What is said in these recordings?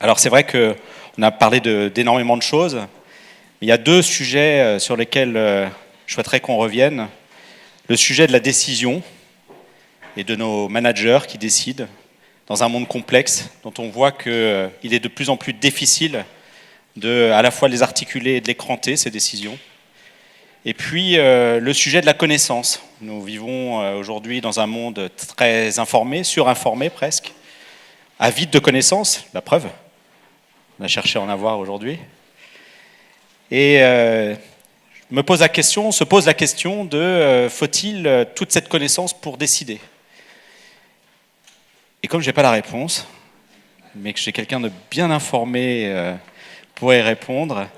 Alors c'est vrai qu'on a parlé d'énormément de choses. Il y a deux sujets sur lesquels je souhaiterais qu'on revienne. Le sujet de la décision et de nos managers qui décident dans un monde complexe dont on voit qu'il est de plus en plus difficile de à la fois les articuler et de les cranter, ces décisions. Et puis le sujet de la connaissance. Nous vivons aujourd'hui dans un monde très informé, surinformé presque, avide de connaissances, la preuve. On a cherché à en avoir aujourd'hui. Et se pose la question de faut-il toute cette connaissance pour décider ? Et comme je n'ai pas la réponse, mais que j'ai quelqu'un de bien informé pour y répondre,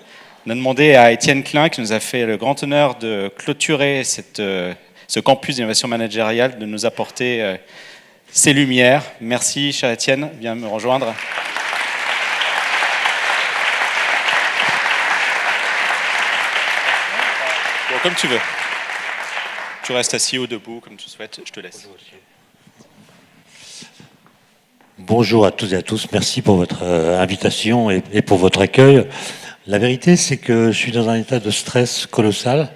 on a demandé à Étienne Klein, qui nous a fait le grand honneur de clôturer ce campus d'innovation managériale, de nous apporter ses lumières. Merci, cher Étienne, viens me rejoindre. Bon, comme tu veux. Tu restes assis ou debout, comme tu souhaites, je te laisse. Bonjour à toutes et à tous, merci pour votre invitation et pour votre accueil. La vérité, c'est que je suis dans un état de stress colossal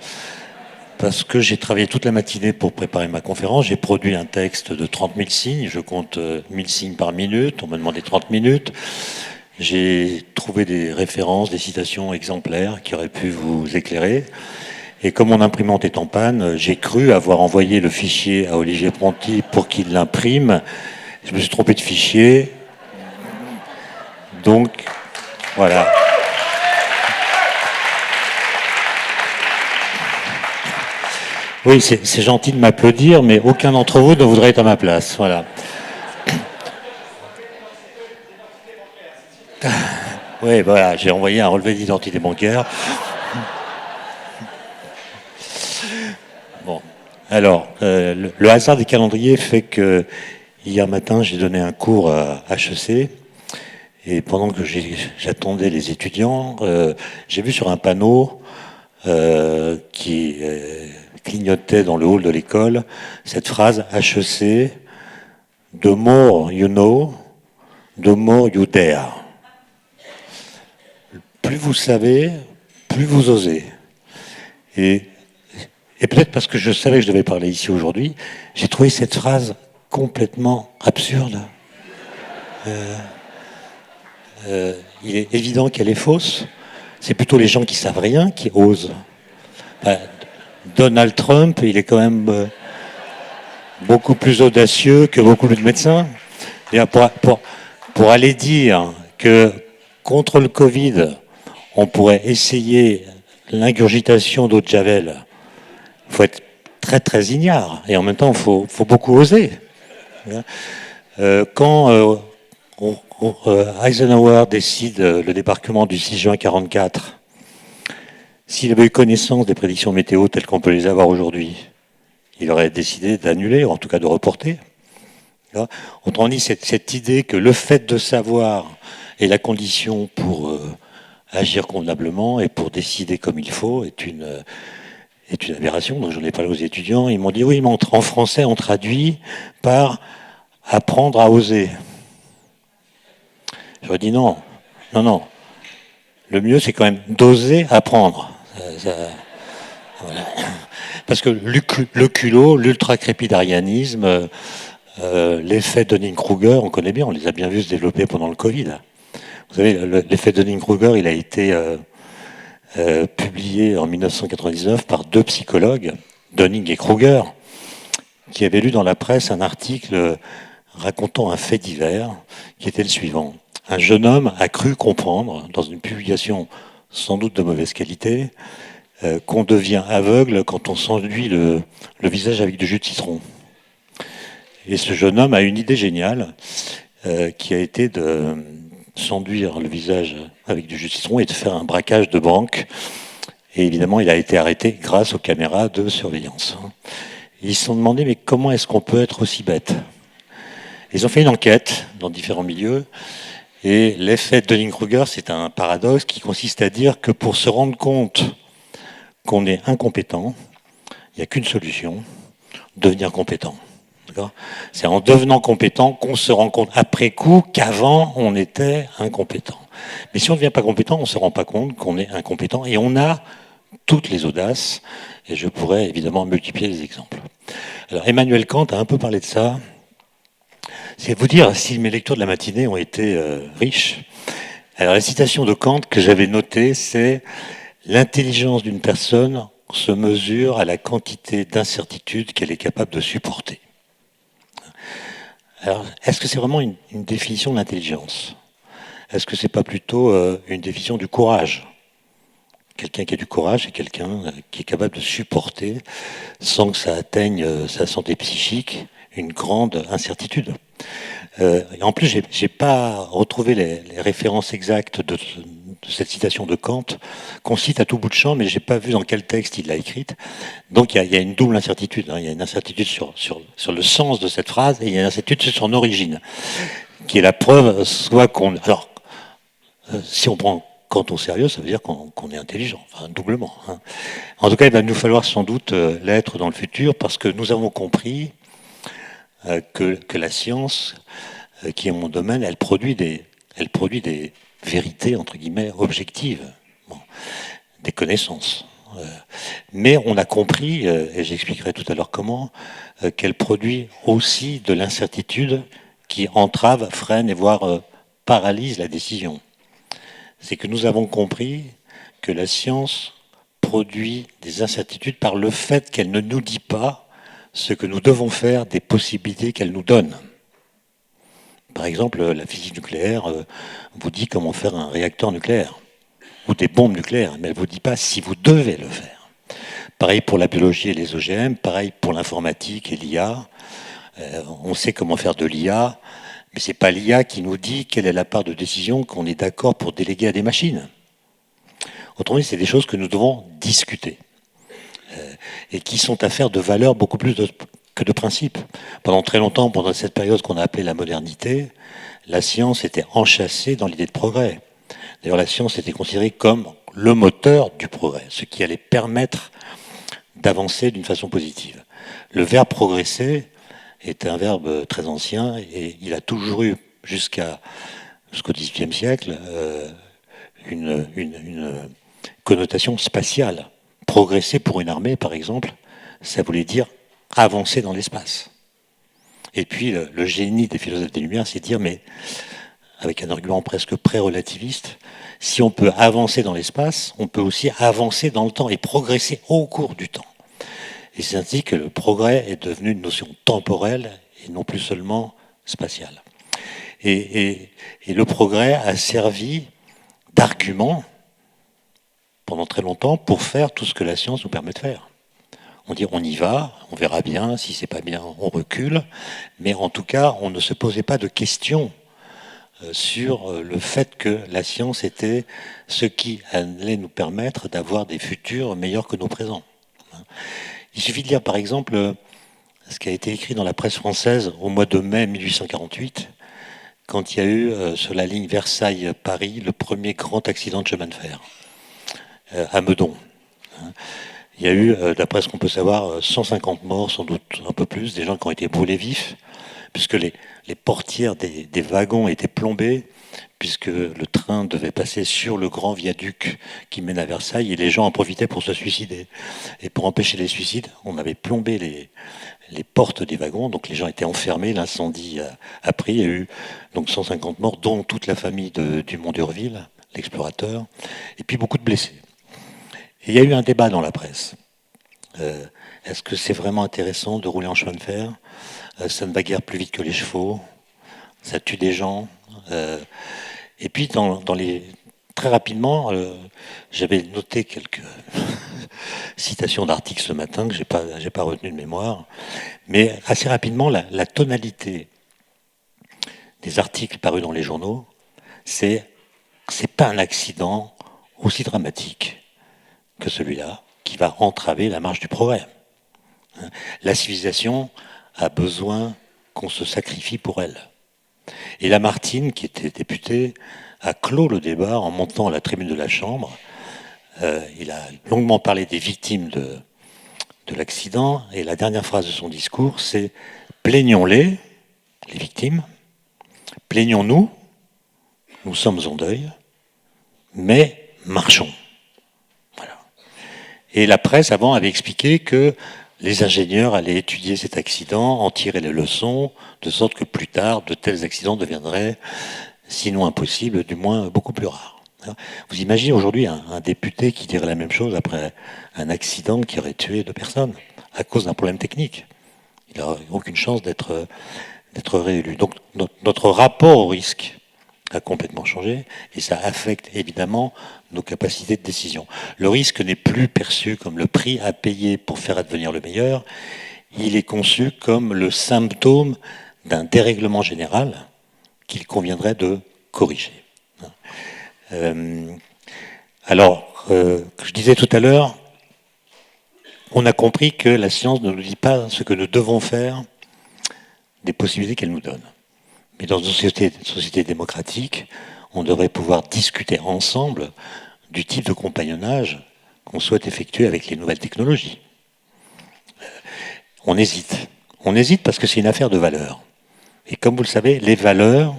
parce que j'ai travaillé toute la matinée pour préparer ma conférence. J'ai produit un texte de 30 000 signes, je compte 1000 signes par minute, on m'a demandé 30 minutes. J'ai trouvé des références, des citations exemplaires qui auraient pu vous éclairer. Et comme mon imprimante est en panne, j'ai cru avoir envoyé le fichier à Olivier Pronti pour qu'il l'imprime. Je me suis trompé de fichier. Donc, voilà. Oui, c'est gentil de m'applaudir, mais aucun d'entre vous ne voudrait être à ma place. Voilà. Oui, voilà, j'ai envoyé un relevé d'identité bancaire. Bon, alors, le hasard des calendriers fait que hier matin, j'ai donné un cours à HEC. Et pendant que j'attendais les étudiants, j'ai vu sur un panneau qui clignotait dans le hall de l'école cette phrase HEC, the more you know, the more you dare. Plus vous savez, plus vous osez. Et peut-être parce que je savais que je devais parler ici aujourd'hui, j'ai trouvé cette phrase complètement absurde. Il est évident qu'elle est fausse. C'est plutôt les gens qui savent rien qui osent. Donald Trump, il est quand même beaucoup plus audacieux que beaucoup de médecins. Et pour aller dire que contre le Covid, on pourrait essayer l'ingurgitation d'eau de Javel, il faut être très très ignare. Et en même temps, il faut beaucoup oser. Quand Eisenhower décide le débarquement du 6 juin 1944, s'il avait eu connaissance des prédictions météo telles qu'on peut les avoir aujourd'hui, il aurait décidé d'annuler, ou en tout cas de reporter. Autrement dit, cette idée que le fait de savoir est la condition pour agir convenablement et pour décider comme il faut est une aberration. Donc j'en ai parlé aux étudiants, ils m'ont dit oui, mais en français on traduit par apprendre à oser. J'aurais dit non. Le mieux c'est quand même d'oser apprendre. Voilà. Parce que le culot, l'ultra-crépidarianisme, l'effet Dunning-Kruger, on connaît bien, on les a bien vus se développer pendant le Covid. Vous savez, l'effet Dunning-Kruger, il a été publié en 1999 par deux psychologues, Dunning et Kruger, qui avaient lu dans la presse un article racontant un fait divers qui était le suivant. Un jeune homme a cru comprendre, dans une publication sans doute de mauvaise qualité, qu'on devient aveugle quand on s'enduit le visage avec du jus de citron. Et ce jeune homme a une idée géniale qui a été de s'enduire le visage avec du jus de citron et de faire un braquage de banque. Et évidemment, il a été arrêté grâce aux caméras de surveillance. Ils se sont demandé, mais comment est-ce qu'on peut être aussi bête ? Ils ont fait une enquête dans différents milieux. Et l'effet de Dunning-Kruger, c'est un paradoxe qui consiste à dire que pour se rendre compte qu'on est incompétent, il n'y a qu'une solution, devenir compétent. D'accord ? C'est en devenant compétent qu'on se rend compte après coup qu'avant on était incompétent. Mais si on ne devient pas compétent, on ne se rend pas compte qu'on est incompétent et on a toutes les audaces. Et je pourrais évidemment multiplier les exemples. Alors Emmanuel Kant a un peu parlé de ça. C'est vous dire si mes lectures de la matinée ont été riches. Alors la citation de Kant que j'avais notée, c'est « L'intelligence d'une personne se mesure à la quantité d'incertitude qu'elle est capable de supporter ». Alors, est-ce que c'est vraiment une définition de l'intelligence ? Est-ce que c'est pas plutôt une définition du courage ? Quelqu'un qui a du courage, c'est quelqu'un qui est capable de supporter, sans que ça atteigne sa santé psychique, une grande incertitude. Et en plus, j'ai pas retrouvé les références exactes de cette citation de Kant, qu'on cite à tout bout de champ, mais j'ai pas vu dans quel texte il l'a écrite. Donc il y a une double incertitude. Hein. Il y a une incertitude sur le sens de cette phrase, et il y a une incertitude sur son origine, qui est la preuve, soit qu'on... Alors, si on prend Kant au sérieux, ça veut dire qu'on est intelligent, enfin doublement. Hein. En tout cas, il va nous falloir sans doute l'être dans le futur, parce que nous avons compris que la science, qui est mon domaine, elle produit des vérités, entre guillemets, objectives, bon, des connaissances. Mais on a compris, et j'expliquerai tout à l'heure comment, qu'elle produit aussi de l'incertitude qui entrave, freine et voire paralyse la décision. C'est que nous avons compris que la science produit des incertitudes par le fait qu'elle ne nous dit pas ce que nous devons faire des possibilités qu'elle nous donne. Par exemple, la physique nucléaire vous dit comment faire un réacteur nucléaire ou des bombes nucléaires, mais elle ne vous dit pas si vous devez le faire. Pareil pour la biologie et les OGM, pareil pour l'informatique et l'IA. On sait comment faire de l'IA, mais ce n'est pas l'IA qui nous dit quelle est la part de décision qu'on est d'accord pour déléguer à des machines. Autrement dit, c'est des choses que nous devons discuter et qui sont affaires de valeur beaucoup plus que de principe. Pendant très longtemps, pendant cette période qu'on a appelée la modernité, la science était enchâssée dans l'idée de progrès. D'ailleurs, la science était considérée comme le moteur du progrès, ce qui allait permettre d'avancer d'une façon positive. Le verbe progresser est un verbe très ancien et il a toujours eu, jusqu'au XVIIIe siècle, une connotation spatiale. Progresser pour une armée, par exemple, ça voulait dire avancer dans l'espace. Et puis, le génie des philosophes des Lumières, c'est de dire, mais avec un argument presque pré-relativiste, si on peut avancer dans l'espace, on peut aussi avancer dans le temps et progresser au cours du temps. Et c'est ainsi que le progrès est devenu une notion temporelle et non plus seulement spatiale. Et le progrès a servi d'argument pendant très longtemps pour faire tout ce que la science nous permet de faire. On dit on y va, on verra bien, si c'est pas bien, on recule, mais en tout cas, on ne se posait pas de questions sur le fait que la science était ce qui allait nous permettre d'avoir des futurs meilleurs que nos présents. Il suffit de lire par exemple ce qui a été écrit dans la presse française au mois de mai 1848, quand il y a eu sur la ligne Versailles-Paris le premier grand accident de chemin de fer, à Meudon. Il y a eu, d'après ce qu'on peut savoir, 150 morts, sans doute un peu plus, des gens qui ont été brûlés vifs, puisque les portières des wagons étaient plombées, puisque le train devait passer sur le grand viaduc qui mène à Versailles, et les gens en profitaient pour se suicider. Et pour empêcher les suicides, on avait plombé les portes des wagons, donc les gens étaient enfermés, l'incendie a pris, il y a eu donc 150 morts, dont toute la famille du Mont d'Urville, l'explorateur, et puis beaucoup de blessés. Et il y a eu un débat dans la presse. Est-ce que c'est vraiment intéressant de rouler en chemin de fer ? Ça ne va guère plus vite que les chevaux, ça tue des gens. Et puis très rapidement, j'avais noté quelques citations d'articles ce matin que j'ai pas retenu de mémoire, mais assez rapidement la tonalité des articles parus dans les journaux, c'est pas un accident aussi dramatique que celui-là qui va entraver la marche du progrès. La civilisation a besoin qu'on se sacrifie pour elle. Et Lamartine, qui était député, a clos le débat en montant à la tribune de la Chambre. Il a longuement parlé des victimes de l'accident, et la dernière phrase de son discours, c'est « Plaignons-les, les victimes, plaignons-nous, nous sommes en deuil, mais marchons. Voilà. Et la presse avant avait expliqué que les ingénieurs allaient étudier cet accident, en tirer les leçons, de sorte que plus tard, de tels accidents deviendraient, sinon impossibles, du moins beaucoup plus rares. Vous imaginez aujourd'hui un député qui dirait la même chose après un accident qui aurait tué 2 personnes à cause d'un problème technique. Il n'a aucune chance d'être réélu. Donc notre rapport au risque a complètement changé et ça affecte évidemment nos capacités de décision. Le risque n'est plus perçu comme le prix à payer pour faire advenir le meilleur, il est conçu comme le symptôme d'un dérèglement général qu'il conviendrait de corriger. Je disais tout à l'heure, on a compris que la science ne nous dit pas ce que nous devons faire des possibilités qu'elle nous donne. Mais dans une société démocratique, on devrait pouvoir discuter ensemble du type de compagnonnage qu'on souhaite effectuer avec les nouvelles technologies. On hésite. On hésite parce que c'est une affaire de valeur. Et comme vous le savez, les valeurs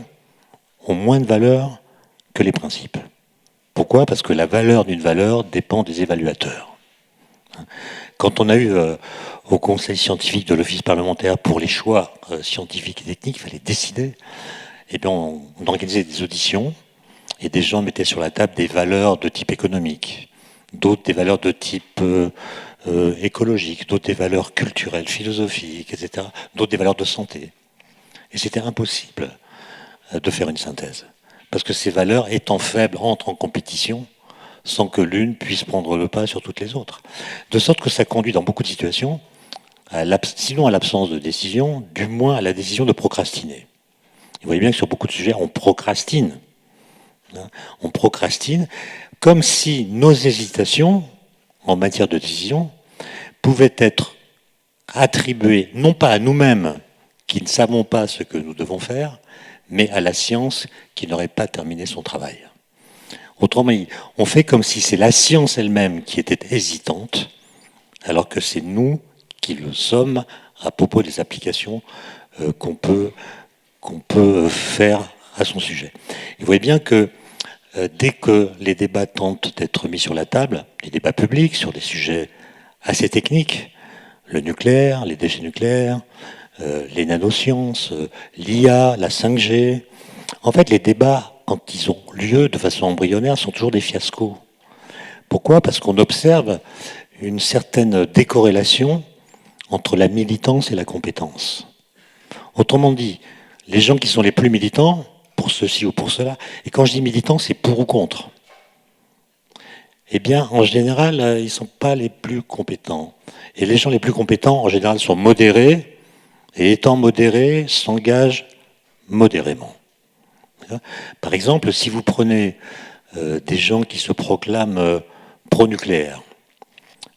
ont moins de valeur que les principes. Pourquoi ? Parce que la valeur d'une valeur dépend des évaluateurs. Quand on a eu au conseil scientifique de l'office parlementaire pour les choix scientifiques et techniques, il fallait décider, et bien on organisait des auditions et des gens mettaient sur la table des valeurs de type économique, d'autres des valeurs de type écologique, d'autres des valeurs culturelles, philosophiques, etc., d'autres des valeurs de santé. Et c'était impossible de faire une synthèse. Parce que ces valeurs, étant faibles, entrent en compétition sans que l'une puisse prendre le pas sur toutes les autres. De sorte que ça conduit dans beaucoup de situations, sinon à l'absence de décision, du moins à la décision de procrastiner. Vous voyez bien que sur beaucoup de sujets, on procrastine. On procrastine comme si nos hésitations en matière de décision pouvaient être attribuées non pas à nous-mêmes qui ne savons pas ce que nous devons faire, mais à la science qui n'aurait pas terminé son travail. Autrement dit, on fait comme si c'est la science elle-même qui était hésitante, alors que c'est nous qui le sommes à propos des applications qu'on peut faire à son sujet. Et vous voyez bien que dès que les débats tentent d'être mis sur la table, les débats publics sur des sujets assez techniques, le nucléaire, les déchets nucléaires, les nanosciences, l'IA, la 5G, en fait les débats, quand ils ont lieu de façon embryonnaire, sont toujours des fiascos. Pourquoi ? Parce qu'on observe une certaine décorrélation entre la militance et la compétence. Autrement dit, les gens qui sont les plus militants, pour ceci ou pour cela, et quand je dis militant, c'est pour ou contre, eh bien, en général, ils ne sont pas les plus compétents. Et les gens les plus compétents, en général, sont modérés, et étant modérés, s'engagent modérément. Par exemple, si vous prenez des gens qui se proclament pro-nucléaire,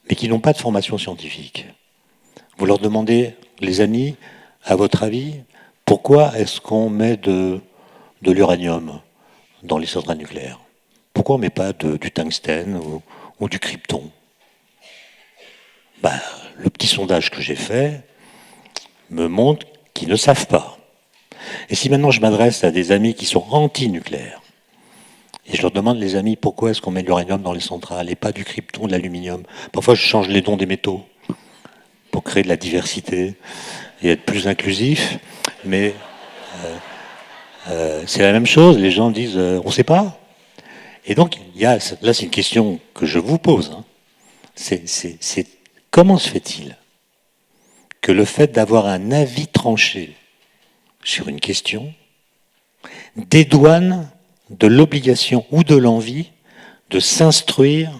mais qui n'ont pas de formation scientifique, vous leur demandez, les amis, à votre avis, pourquoi est-ce qu'on met de l'uranium dans les centrales nucléaires ? Pourquoi on ne met pas du tungstène ou du krypton ? Le petit sondage que j'ai fait me montre qu'ils ne savent pas. Et si maintenant je m'adresse à des amis qui sont anti-nucléaires, et je leur demande, les amis, pourquoi est-ce qu'on met de l'uranium dans les centrales et pas du krypton, de l'aluminium ? Parfois je change les noms des métaux pour créer de la diversité et être plus inclusif, mais c'est la même chose, les gens disent on ne sait pas. Et donc là c'est une question que je vous pose, c'est comment se fait-il que le fait d'avoir un avis tranché sur une question dédouane de l'obligation ou de l'envie de s'instruire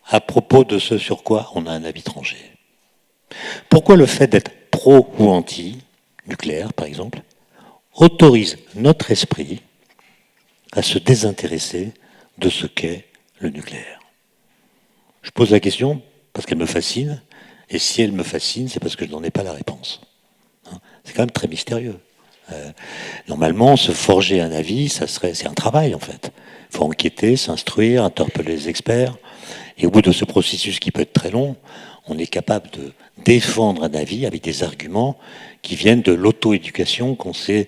à propos de ce sur quoi on a un avis tranché. Pourquoi le fait d'être pro ou anti, nucléaire par exemple, autorise notre esprit à se désintéresser de ce qu'est le nucléaire ? Je pose la question parce qu'elle me fascine, et si elle me fascine, c'est parce que je n'en ai pas la réponse. C'est quand même très mystérieux. Normalement, se forger un avis, c'est un travail en fait. Il faut enquêter, s'instruire, interpeller les experts, et au bout de ce processus qui peut être très long, on est capable de défendre un avis avec des arguments qui viennent de l'auto-éducation qu'on sait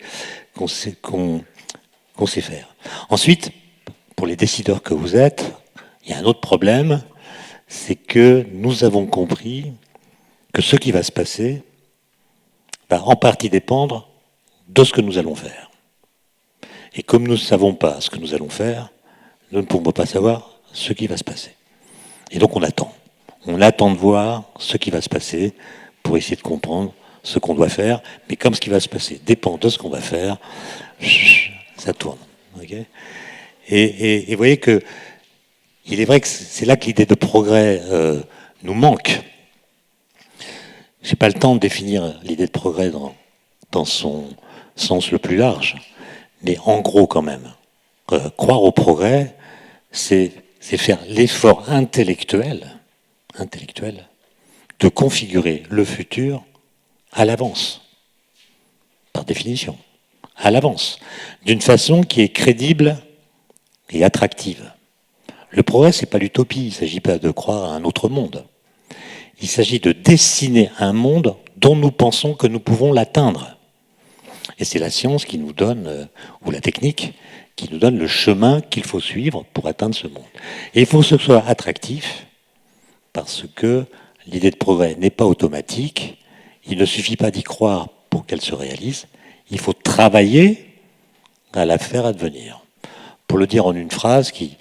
faire. Ensuite, pour les décideurs que vous êtes, il y a un autre problème, c'est que nous avons compris que ce qui va se passer va en partie dépendre de ce que nous allons faire. Et comme nous ne savons pas ce que nous allons faire, nous ne pouvons pas savoir ce qui va se passer. Et donc on attend. On attend de voir ce qui va se passer pour essayer de comprendre ce qu'on doit faire. Mais comme ce qui va se passer dépend de ce qu'on va faire, ça tourne. Okay, et vous voyez que il est vrai que c'est là que l'idée de progrès nous manque. Je n'ai pas le temps de définir l'idée de progrès dans son sens le plus large, mais en gros quand même, croire au progrès, c'est faire l'effort intellectuel de configurer le futur à l'avance, par définition, à l'avance, d'une façon qui est crédible et attractive. Le progrès, c'est pas l'utopie, il ne s'agit pas de croire à un autre monde. Il s'agit de dessiner un monde dont nous pensons que nous pouvons l'atteindre. Et c'est la science qui nous donne, ou la technique, qui nous donne le chemin qu'il faut suivre pour atteindre ce monde. Et il faut que ce soit attractif, parce que l'idée de progrès n'est pas automatique. Il ne suffit pas d'y croire pour qu'elle se réalise. Il faut travailler à la faire advenir. Pour le dire en une phrase qui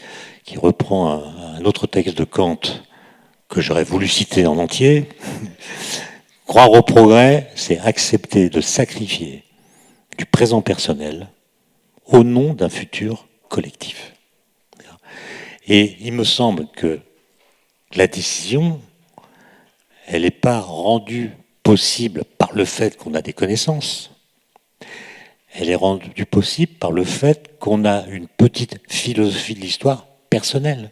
reprend un autre texte de Kant que j'aurais voulu citer en entier, croire au progrès, c'est accepter de sacrifier du présent personnel au nom d'un futur collectif. Et il me semble que la décision, elle n'est pas rendue possible par le fait qu'on a des connaissances. Elle est rendue possible par le fait qu'on a une petite philosophie de l'histoire personnelle.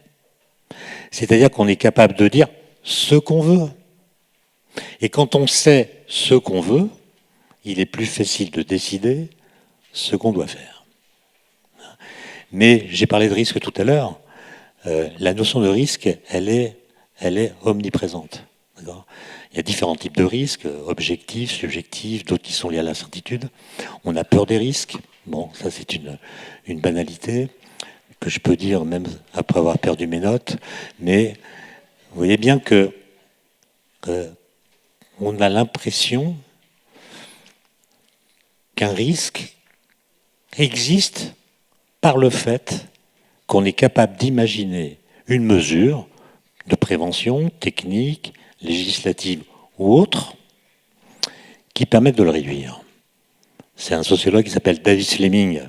C'est-à-dire qu'on est capable de dire ce qu'on veut. Et quand on sait ce qu'on veut, il est plus facile de décider ce qu'on doit faire. Mais j'ai parlé de risque tout à l'heure. La notion de risque, elle est omniprésente. D'accord ? Il y a différents types de risques, objectifs, subjectifs, d'autres qui sont liés à l'incertitude. On a peur des risques. Bon, ça c'est une banalité que je peux dire même après avoir perdu mes notes. Mais vous voyez bien que on a l'impression qu'un risque existe par le fait qu'on est capable d'imaginer une mesure de prévention, technique, législative ou autre, qui permettent de le réduire. C'est un sociologue qui s'appelle David Fleming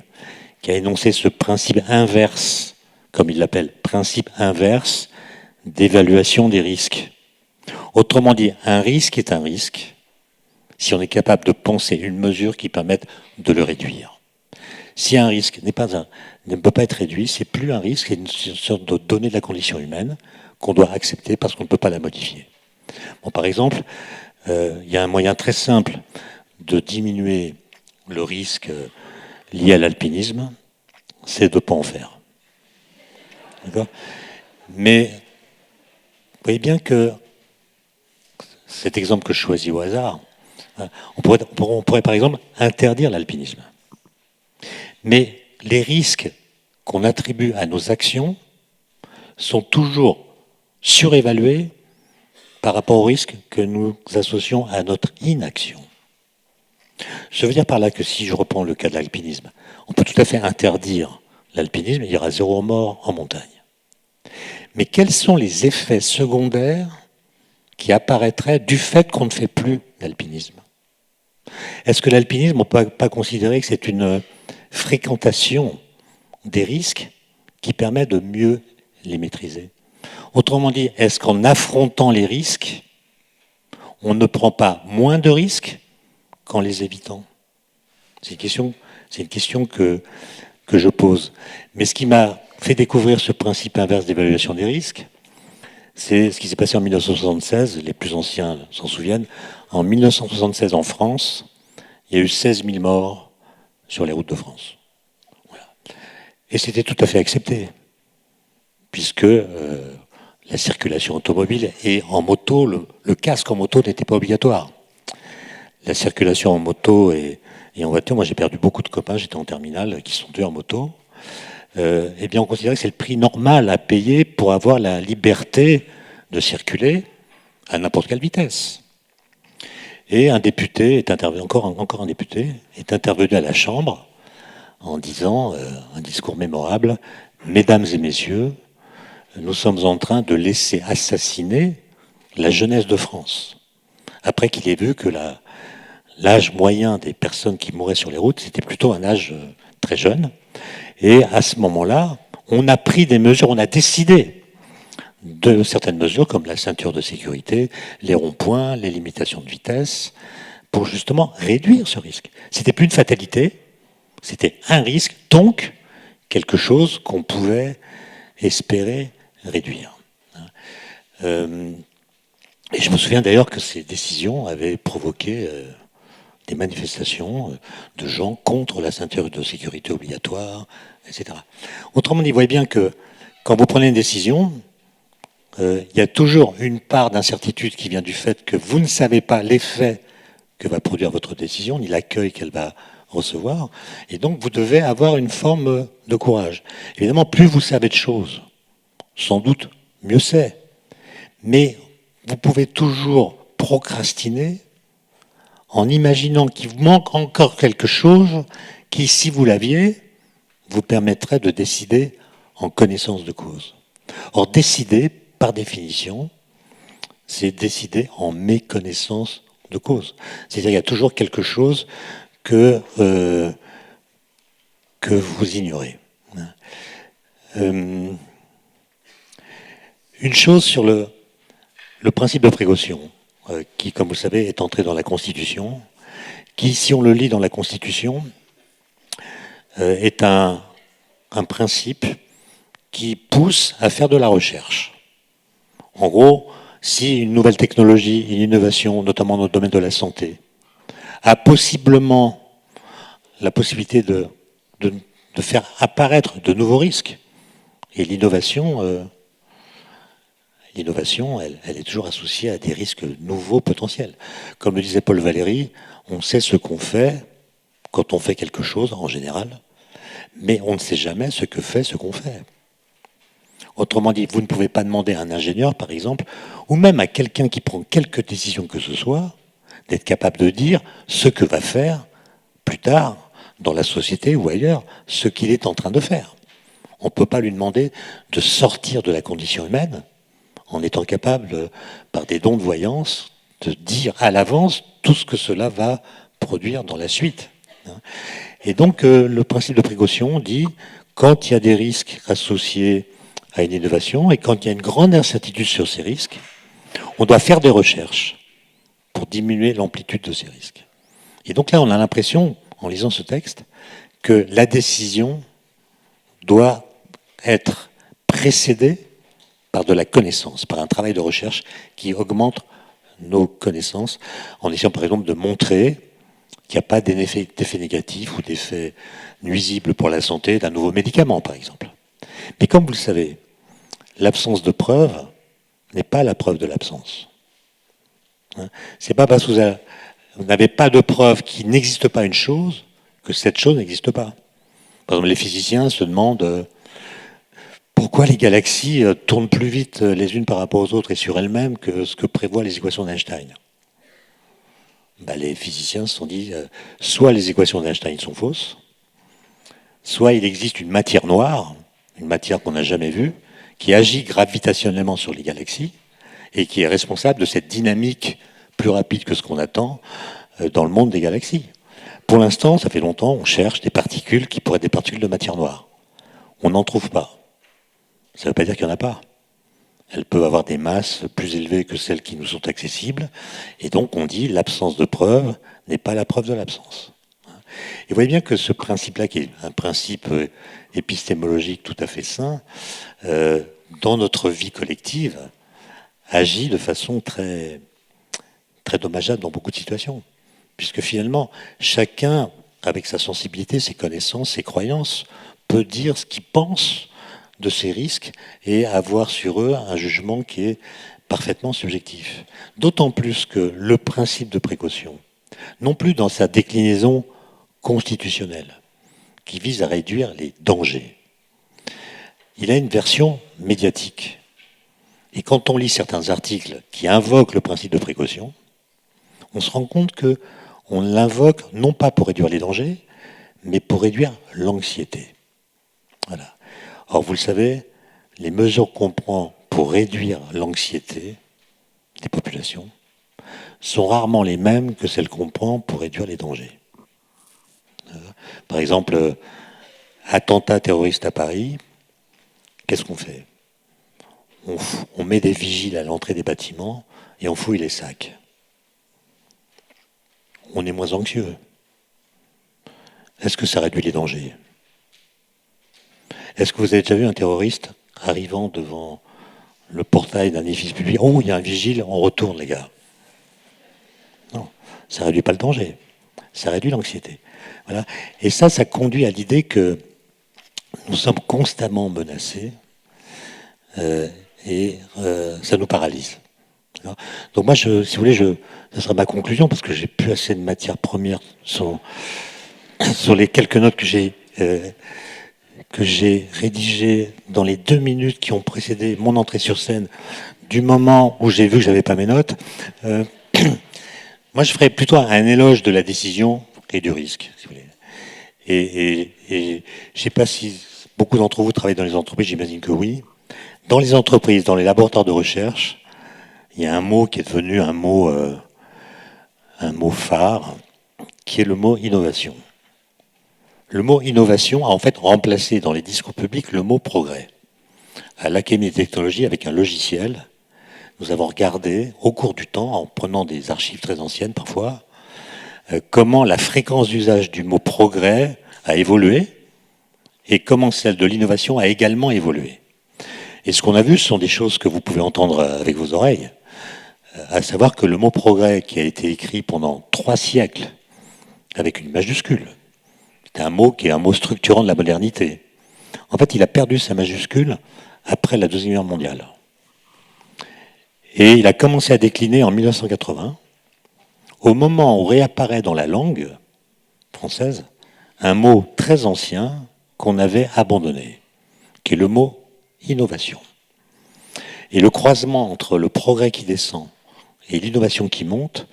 qui a énoncé ce principe inverse, comme il l'appelle, principe inverse d'évaluation des risques. Autrement dit, un risque est un risque si on est capable de penser une mesure qui permette de le réduire. Si un risque ne peut pas être réduit, c'est plus un risque, c'est une sorte de donnée de la condition humaine qu'on doit accepter parce qu'on ne peut pas la modifier. Bon, par exemple, il y a un moyen très simple de diminuer le risque lié à l'alpinisme, c'est de ne pas en faire. D'accord ? Mais vous voyez bien que cet exemple que je choisis au hasard, on pourrait par exemple interdire l'alpinisme. Mais les risques qu'on attribue à nos actions sont toujours surévalués par rapport aux risques que nous associons à notre inaction. Je veux dire par là que si je reprends le cas de l'alpinisme, on peut tout à fait interdire l'alpinisme, il y aura 0 mort en montagne. Mais quels sont les effets secondaires qui apparaîtraient du fait qu'on ne fait plus d'alpinisme ? Est-ce que l'alpinisme, on ne peut pas considérer que c'est une fréquentation des risques qui permet de mieux les maîtriser ? Autrement dit, est-ce qu'en affrontant les risques, on ne prend pas moins de risques qu'en les évitant ? C'est une question que je pose. Mais ce qui m'a fait découvrir ce principe inverse d'évaluation des risques, c'est ce qui s'est passé en 1976, les plus anciens s'en souviennent. En 1976, en France, il y a eu 16 000 morts sur les routes de France. Voilà. Et c'était tout à fait accepté, puisque la circulation automobile, et en moto, le casque en moto n'était pas obligatoire. La circulation en moto et en voiture, moi j'ai perdu beaucoup de copains, j'étais en terminale, qui sont tués en moto. Eh bien on considérait que c'est le prix normal à payer pour avoir la liberté de circuler à n'importe quelle vitesse. Et un député est intervenu, encore un député, est intervenu à la Chambre en disant un discours mémorable: Mesdames et messieurs, nous sommes en train de laisser assassiner la jeunesse de France. Après qu'il ait vu que l'âge moyen des personnes qui mouraient sur les routes, c'était plutôt un âge très jeune. Et à ce moment-là, on a pris des mesures, on a décidé de certaines mesures comme la ceinture de sécurité, les ronds-points, les limitations de vitesse, pour justement réduire ce risque. C'était plus une fatalité, c'était un risque, donc quelque chose qu'on pouvait espérer réduire. Et je me souviens d'ailleurs que ces décisions avaient provoqué des manifestations de gens contre la ceinture de sécurité obligatoire, etc. Autrement dit, vous voyez bien que quand vous prenez une décision, il y a toujours une part d'incertitude qui vient du fait que vous ne savez pas l'effet que va produire votre décision, ni l'accueil qu'elle va recevoir, et donc vous devez avoir une forme de courage. Évidemment, plus vous savez de choses, sans doute mieux c'est, mais vous pouvez toujours procrastiner en imaginant qu'il vous manque encore quelque chose qui, si vous l'aviez, vous permettrait de décider en connaissance de cause. Or, décider, par définition, c'est décider en méconnaissance de cause. C'est-à-dire qu'il y a toujours quelque chose que vous ignorez. Une chose sur le principe de précaution, qui, comme vous le savez, est entré dans la Constitution, qui, si on le lit dans la Constitution, est un principe qui pousse à faire de la recherche. En gros, si une nouvelle technologie, une innovation, notamment dans le domaine de la santé, a possiblement la possibilité de faire apparaître de nouveaux risques, et l'innovation, elle est toujours associée à des risques nouveaux potentiels. Comme le disait Paul Valéry, on sait ce qu'on fait quand on fait quelque chose, en général, mais on ne sait jamais ce que fait ce qu'on fait. Autrement dit, vous ne pouvez pas demander à un ingénieur, par exemple, ou même à quelqu'un qui prend quelque décision que ce soit, d'être capable de dire ce que va faire plus tard, dans la société ou ailleurs, ce qu'il est en train de faire. On ne peut pas lui demander de sortir de la condition humaine en étant capable, par des dons de voyance, de dire à l'avance tout ce que cela va produire dans la suite. Et donc, le principe de précaution dit, quand il y a des risques associés à une innovation et quand il y a une grande incertitude sur ces risques, on doit faire des recherches pour diminuer l'amplitude de ces risques. Et donc là, on a l'impression, en lisant ce texte, que la décision doit être précédée par de la connaissance, par un travail de recherche qui augmente nos connaissances, en essayant par exemple de montrer qu'il n'y a pas d'effets négatifs ou d'effets nuisibles pour la santé d'un nouveau médicament, par exemple. Mais comme vous le savez, l'absence de preuve n'est pas la preuve de l'absence. C'est pas parce que vous n'avez pas de preuve qu'il n'existe pas une chose que cette chose n'existe pas. Par exemple, les physiciens se demandent pourquoi les galaxies tournent plus vite les unes par rapport aux autres et sur elles-mêmes que ce que prévoient les équations d'Einstein. Les physiciens se sont dit, soit les équations d'Einstein sont fausses, soit il existe une matière noire, une matière qu'on n'a jamais vue, qui agit gravitationnellement sur les galaxies et qui est responsable de cette dynamique plus rapide que ce qu'on attend dans le monde des galaxies. Pour l'instant, ça fait longtemps, on cherche des particules qui pourraient être des particules de matière noire. On n'en trouve pas. Ça ne veut pas dire qu'il n'y en a pas. Elles peuvent avoir des masses plus élevées que celles qui nous sont accessibles. Et donc, on dit l'absence de preuve n'est pas la preuve de l'absence. Et vous voyez bien que ce principe-là, qui est un principe épistémologique tout à fait sain, dans notre vie collective, agit de façon très, très dommageable dans beaucoup de situations. Puisque finalement, chacun, avec sa sensibilité, ses connaissances, ses croyances, peut dire ce qu'il pense de ces risques et avoir sur eux un jugement qui est parfaitement subjectif. D'autant plus que le principe de précaution, non plus dans sa déclinaison constitutionnelle, qui vise à réduire les dangers, il a une version médiatique. Et quand on lit certains articles qui invoquent le principe de précaution, on se rend compte qu'on l'invoque non pas pour réduire les dangers, mais pour réduire l'anxiété. Voilà. Or, vous le savez, les mesures qu'on prend pour réduire l'anxiété des populations sont rarement les mêmes que celles qu'on prend pour réduire les dangers. Par exemple, attentat terroriste à Paris, qu'est-ce qu'on fait ? On met des vigiles à l'entrée des bâtiments et on fouille les sacs. On est moins anxieux. Est-ce que ça réduit les dangers ? Est-ce que vous avez déjà vu un terroriste arrivant devant le portail d'un édifice public ? Oh, il y a un vigile, on retourne les gars. Non, ça ne réduit pas le danger. Ça réduit l'anxiété. Voilà. Et ça conduit à l'idée que nous sommes constamment menacés et ça nous paralyse. Donc moi, si vous voulez, ça sera ma conclusion, parce que j'ai plus assez de matière première sur les quelques notes que j'ai rédigées dans les 2 minutes qui ont précédé mon entrée sur scène, du moment où j'ai vu que j'avais pas mes notes. Moi, je ferais plutôt un éloge de la décision et du risque, si vous voulez. Et je sais pas si beaucoup d'entre vous travaillent dans les entreprises, j'imagine que oui. Dans les entreprises, dans les laboratoires de recherche, il y a un mot qui est devenu un mot phare, qui est le mot innovation. Le mot innovation a en fait remplacé dans les discours publics le mot progrès. À l'Académie des technologies, avec un logiciel, nous avons regardé au cours du temps, en prenant des archives très anciennes parfois, comment la fréquence d'usage du mot progrès a évolué et comment celle de l'innovation a également évolué. Et ce qu'on a vu, ce sont des choses que vous pouvez entendre avec vos oreilles, à savoir que le mot progrès, qui a été écrit pendant 3 siècles avec une majuscule, c'est un mot qui est un mot structurant de la modernité. En fait, il a perdu sa majuscule après la Deuxième Guerre mondiale. Et il a commencé à décliner en 1980, au moment où réapparaît dans la langue française un mot très ancien qu'on avait abandonné, qui est le mot innovation. Et le croisement entre le progrès qui descend et l'innovation qui monte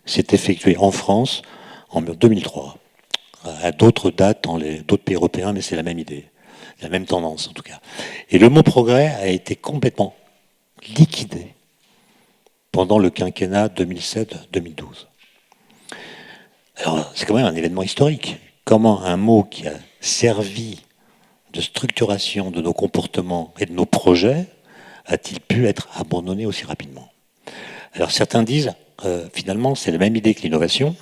s'est effectué en France en 2003. À d'autres dates dans d'autres pays européens, mais c'est la même idée, la même tendance en tout cas. Et le mot progrès a été complètement liquidé pendant le quinquennat 2007-2012. Alors, c'est quand même un événement historique. Comment un mot qui a servi de structuration de nos comportements et de nos projets a-t-il pu être abandonné aussi rapidement ? Alors, certains disent, finalement, c'est la même idée que l'innovation.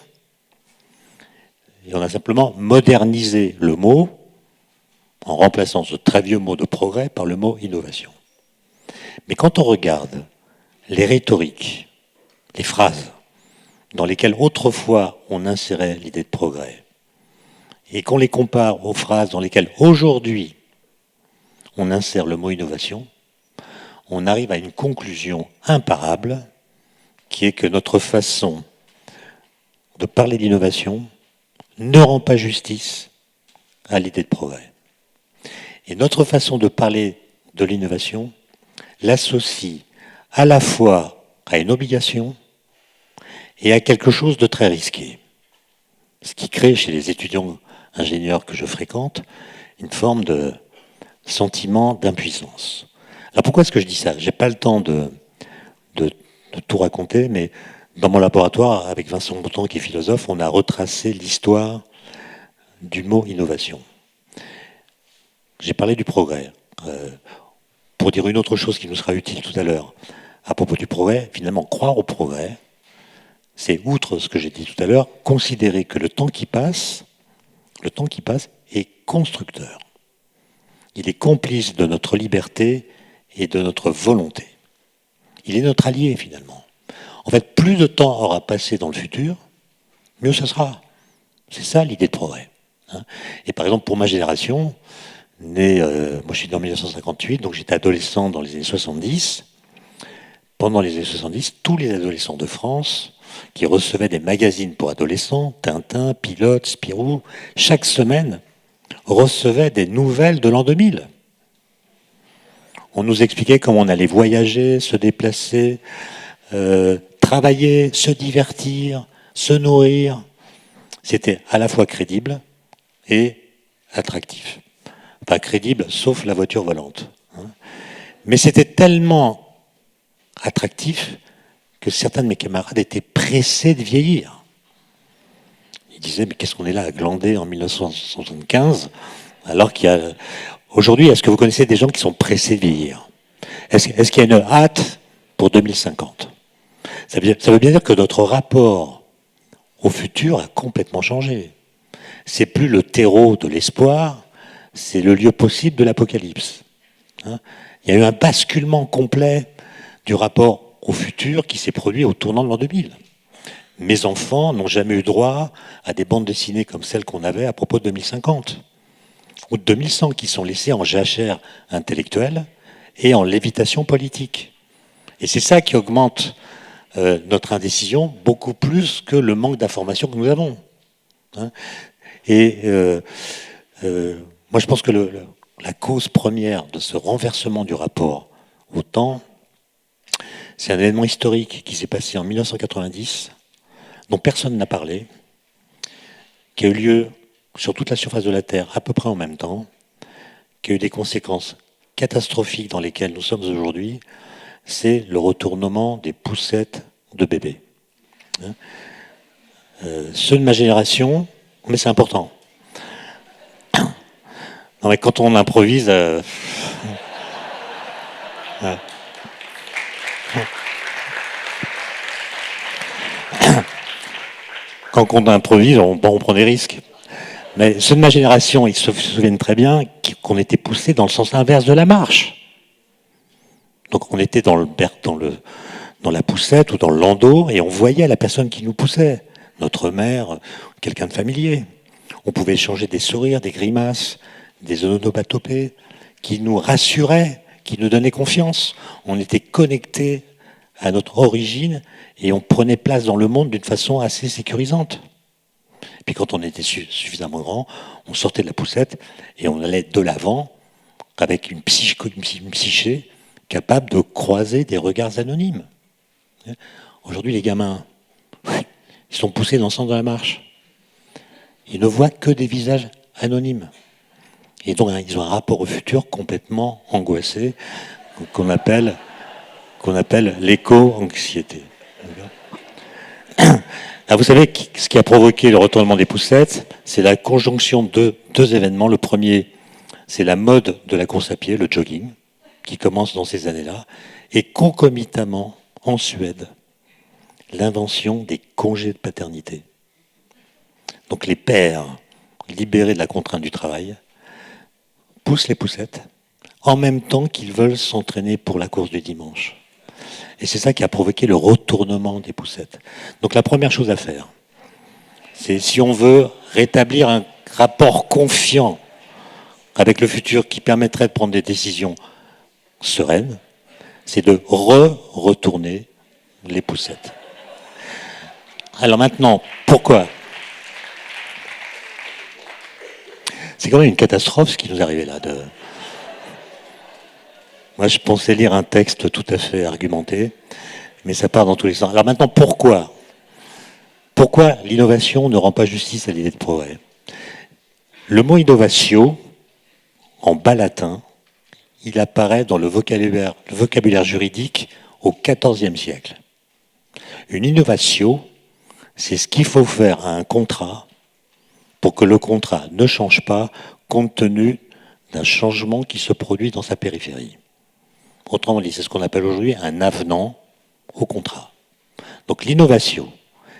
Et on a simplement modernisé le mot en remplaçant ce très vieux mot de progrès par le mot innovation. Mais quand on regarde les rhétoriques, les phrases dans lesquelles autrefois on insérait l'idée de progrès, et qu'on les compare aux phrases dans lesquelles aujourd'hui on insère le mot innovation, on arrive à une conclusion imparable, qui est que notre façon de parler d'innovation ne rend pas justice à l'idée de progrès. Et notre façon de parler de l'innovation l'associe à la fois à une obligation et à quelque chose de très risqué. Ce qui crée chez les étudiants ingénieurs que je fréquente une forme de sentiment d'impuissance. Alors pourquoi est-ce que je dis ça ? J'ai pas le temps de tout raconter, mais dans mon laboratoire, avec Vincent Boutan, qui est philosophe, on a retracé l'histoire du mot innovation. J'ai parlé du progrès. Pour dire une autre chose qui nous sera utile tout à l'heure, à propos du progrès, finalement, croire au progrès, c'est, outre ce que j'ai dit tout à l'heure, considérer que le temps qui passe est constructeur. Il est complice de notre liberté et de notre volonté. Il est notre allié, finalement. En fait, plus de temps aura passé dans le futur, mieux ça sera. C'est ça l'idée de progrès. Et par exemple, pour ma génération, moi je suis né en 1958, donc j'étais adolescent dans les années 70. Pendant les années 70, tous les adolescents de France qui recevaient des magazines pour adolescents, Tintin, Pilote, Spirou, chaque semaine recevaient des nouvelles de l'an 2000. On nous expliquait comment on allait voyager, se déplacer, travailler, se divertir, se nourrir. C'était à la fois crédible et attractif. Pas crédible, sauf la voiture volante. Mais c'était tellement attractif que certains de mes camarades étaient pressés de vieillir. Ils disaient, mais qu'est-ce qu'on est là à glander en 1975 alors qu'il y a... Aujourd'hui, est-ce que vous connaissez des gens qui sont pressés de vieillir? Est-ce qu'il y a une hâte pour 2050? Ça veut bien dire que notre rapport au futur a complètement changé. C'est plus le terreau de l'espoir, c'est le lieu possible de l'apocalypse. Il y a eu un basculement complet du rapport au futur qui s'est produit au tournant de l'an 2000. Mes enfants n'ont jamais eu droit à des bandes dessinées comme celles qu'on avait à propos de 2050 ou de 2100 qui sont laissées en jachère intellectuelle et en lévitation politique. Et c'est ça qui augmente notre indécision beaucoup plus que le manque d'informations que nous avons. Et moi je pense que la cause première de ce renversement du rapport au temps, c'est un événement historique qui s'est passé en 1990, dont personne n'a parlé, qui a eu lieu sur toute la surface de la Terre à peu près en même temps, qui a eu des conséquences catastrophiques dans lesquelles nous sommes aujourd'hui, c'est le retournement des poussettes de bébés. Ceux de ma génération, mais c'est important. Non mais quand on improvise... Quand on improvise, on prend des risques. Mais ceux de ma génération, ils se souviennent très bien qu'on était poussés dans le sens inverse de la marche. Donc on était dans la poussette ou dans le landau et on voyait la personne qui nous poussait. Notre mère, quelqu'un de familier. On pouvait échanger des sourires, des grimaces, des onomatopées qui nous rassuraient, qui nous donnaient confiance. On était connectés à notre origine et on prenait place dans le monde d'une façon assez sécurisante. Puis quand on était suffisamment grand, on sortait de la poussette et on allait de l'avant avec une psyché capable de croiser des regards anonymes. Aujourd'hui, les gamins, ils sont poussés dans le sens de la marche. Ils ne voient que des visages anonymes. Et donc, ils ont un rapport au futur complètement angoissé, qu'on appelle l'éco-anxiété. Alors vous savez, ce qui a provoqué le retournement des poussettes, c'est la conjonction de deux événements. Le premier, c'est la mode de la course à pied, le jogging, qui commence dans ces années-là, et concomitamment, en Suède, l'invention des congés de paternité. Donc les pères, libérés de la contrainte du travail, poussent les poussettes, en même temps qu'ils veulent s'entraîner pour la course du dimanche. Et c'est ça qui a provoqué le retournement des poussettes. Donc la première chose à faire, c'est si on veut rétablir un rapport confiant avec le futur qui permettrait de prendre des décisions sereines, c'est de retourner les poussettes. Alors maintenant, pourquoi ? C'est quand même une catastrophe ce qui nous est arrivé là. Moi, je pensais lire un texte tout à fait argumenté, mais ça part dans tous les sens. Alors maintenant, pourquoi l'innovation ne rend pas justice à l'idée de progrès ? Le mot innovatio, en bas latin, il apparaît dans le vocabulaire juridique au XIVe siècle. Une innovatio, c'est ce qu'il faut faire à un contrat pour que le contrat ne change pas compte tenu d'un changement qui se produit dans sa périphérie. Autrement dit, c'est ce qu'on appelle aujourd'hui un avenant au contrat. Donc l'innovation,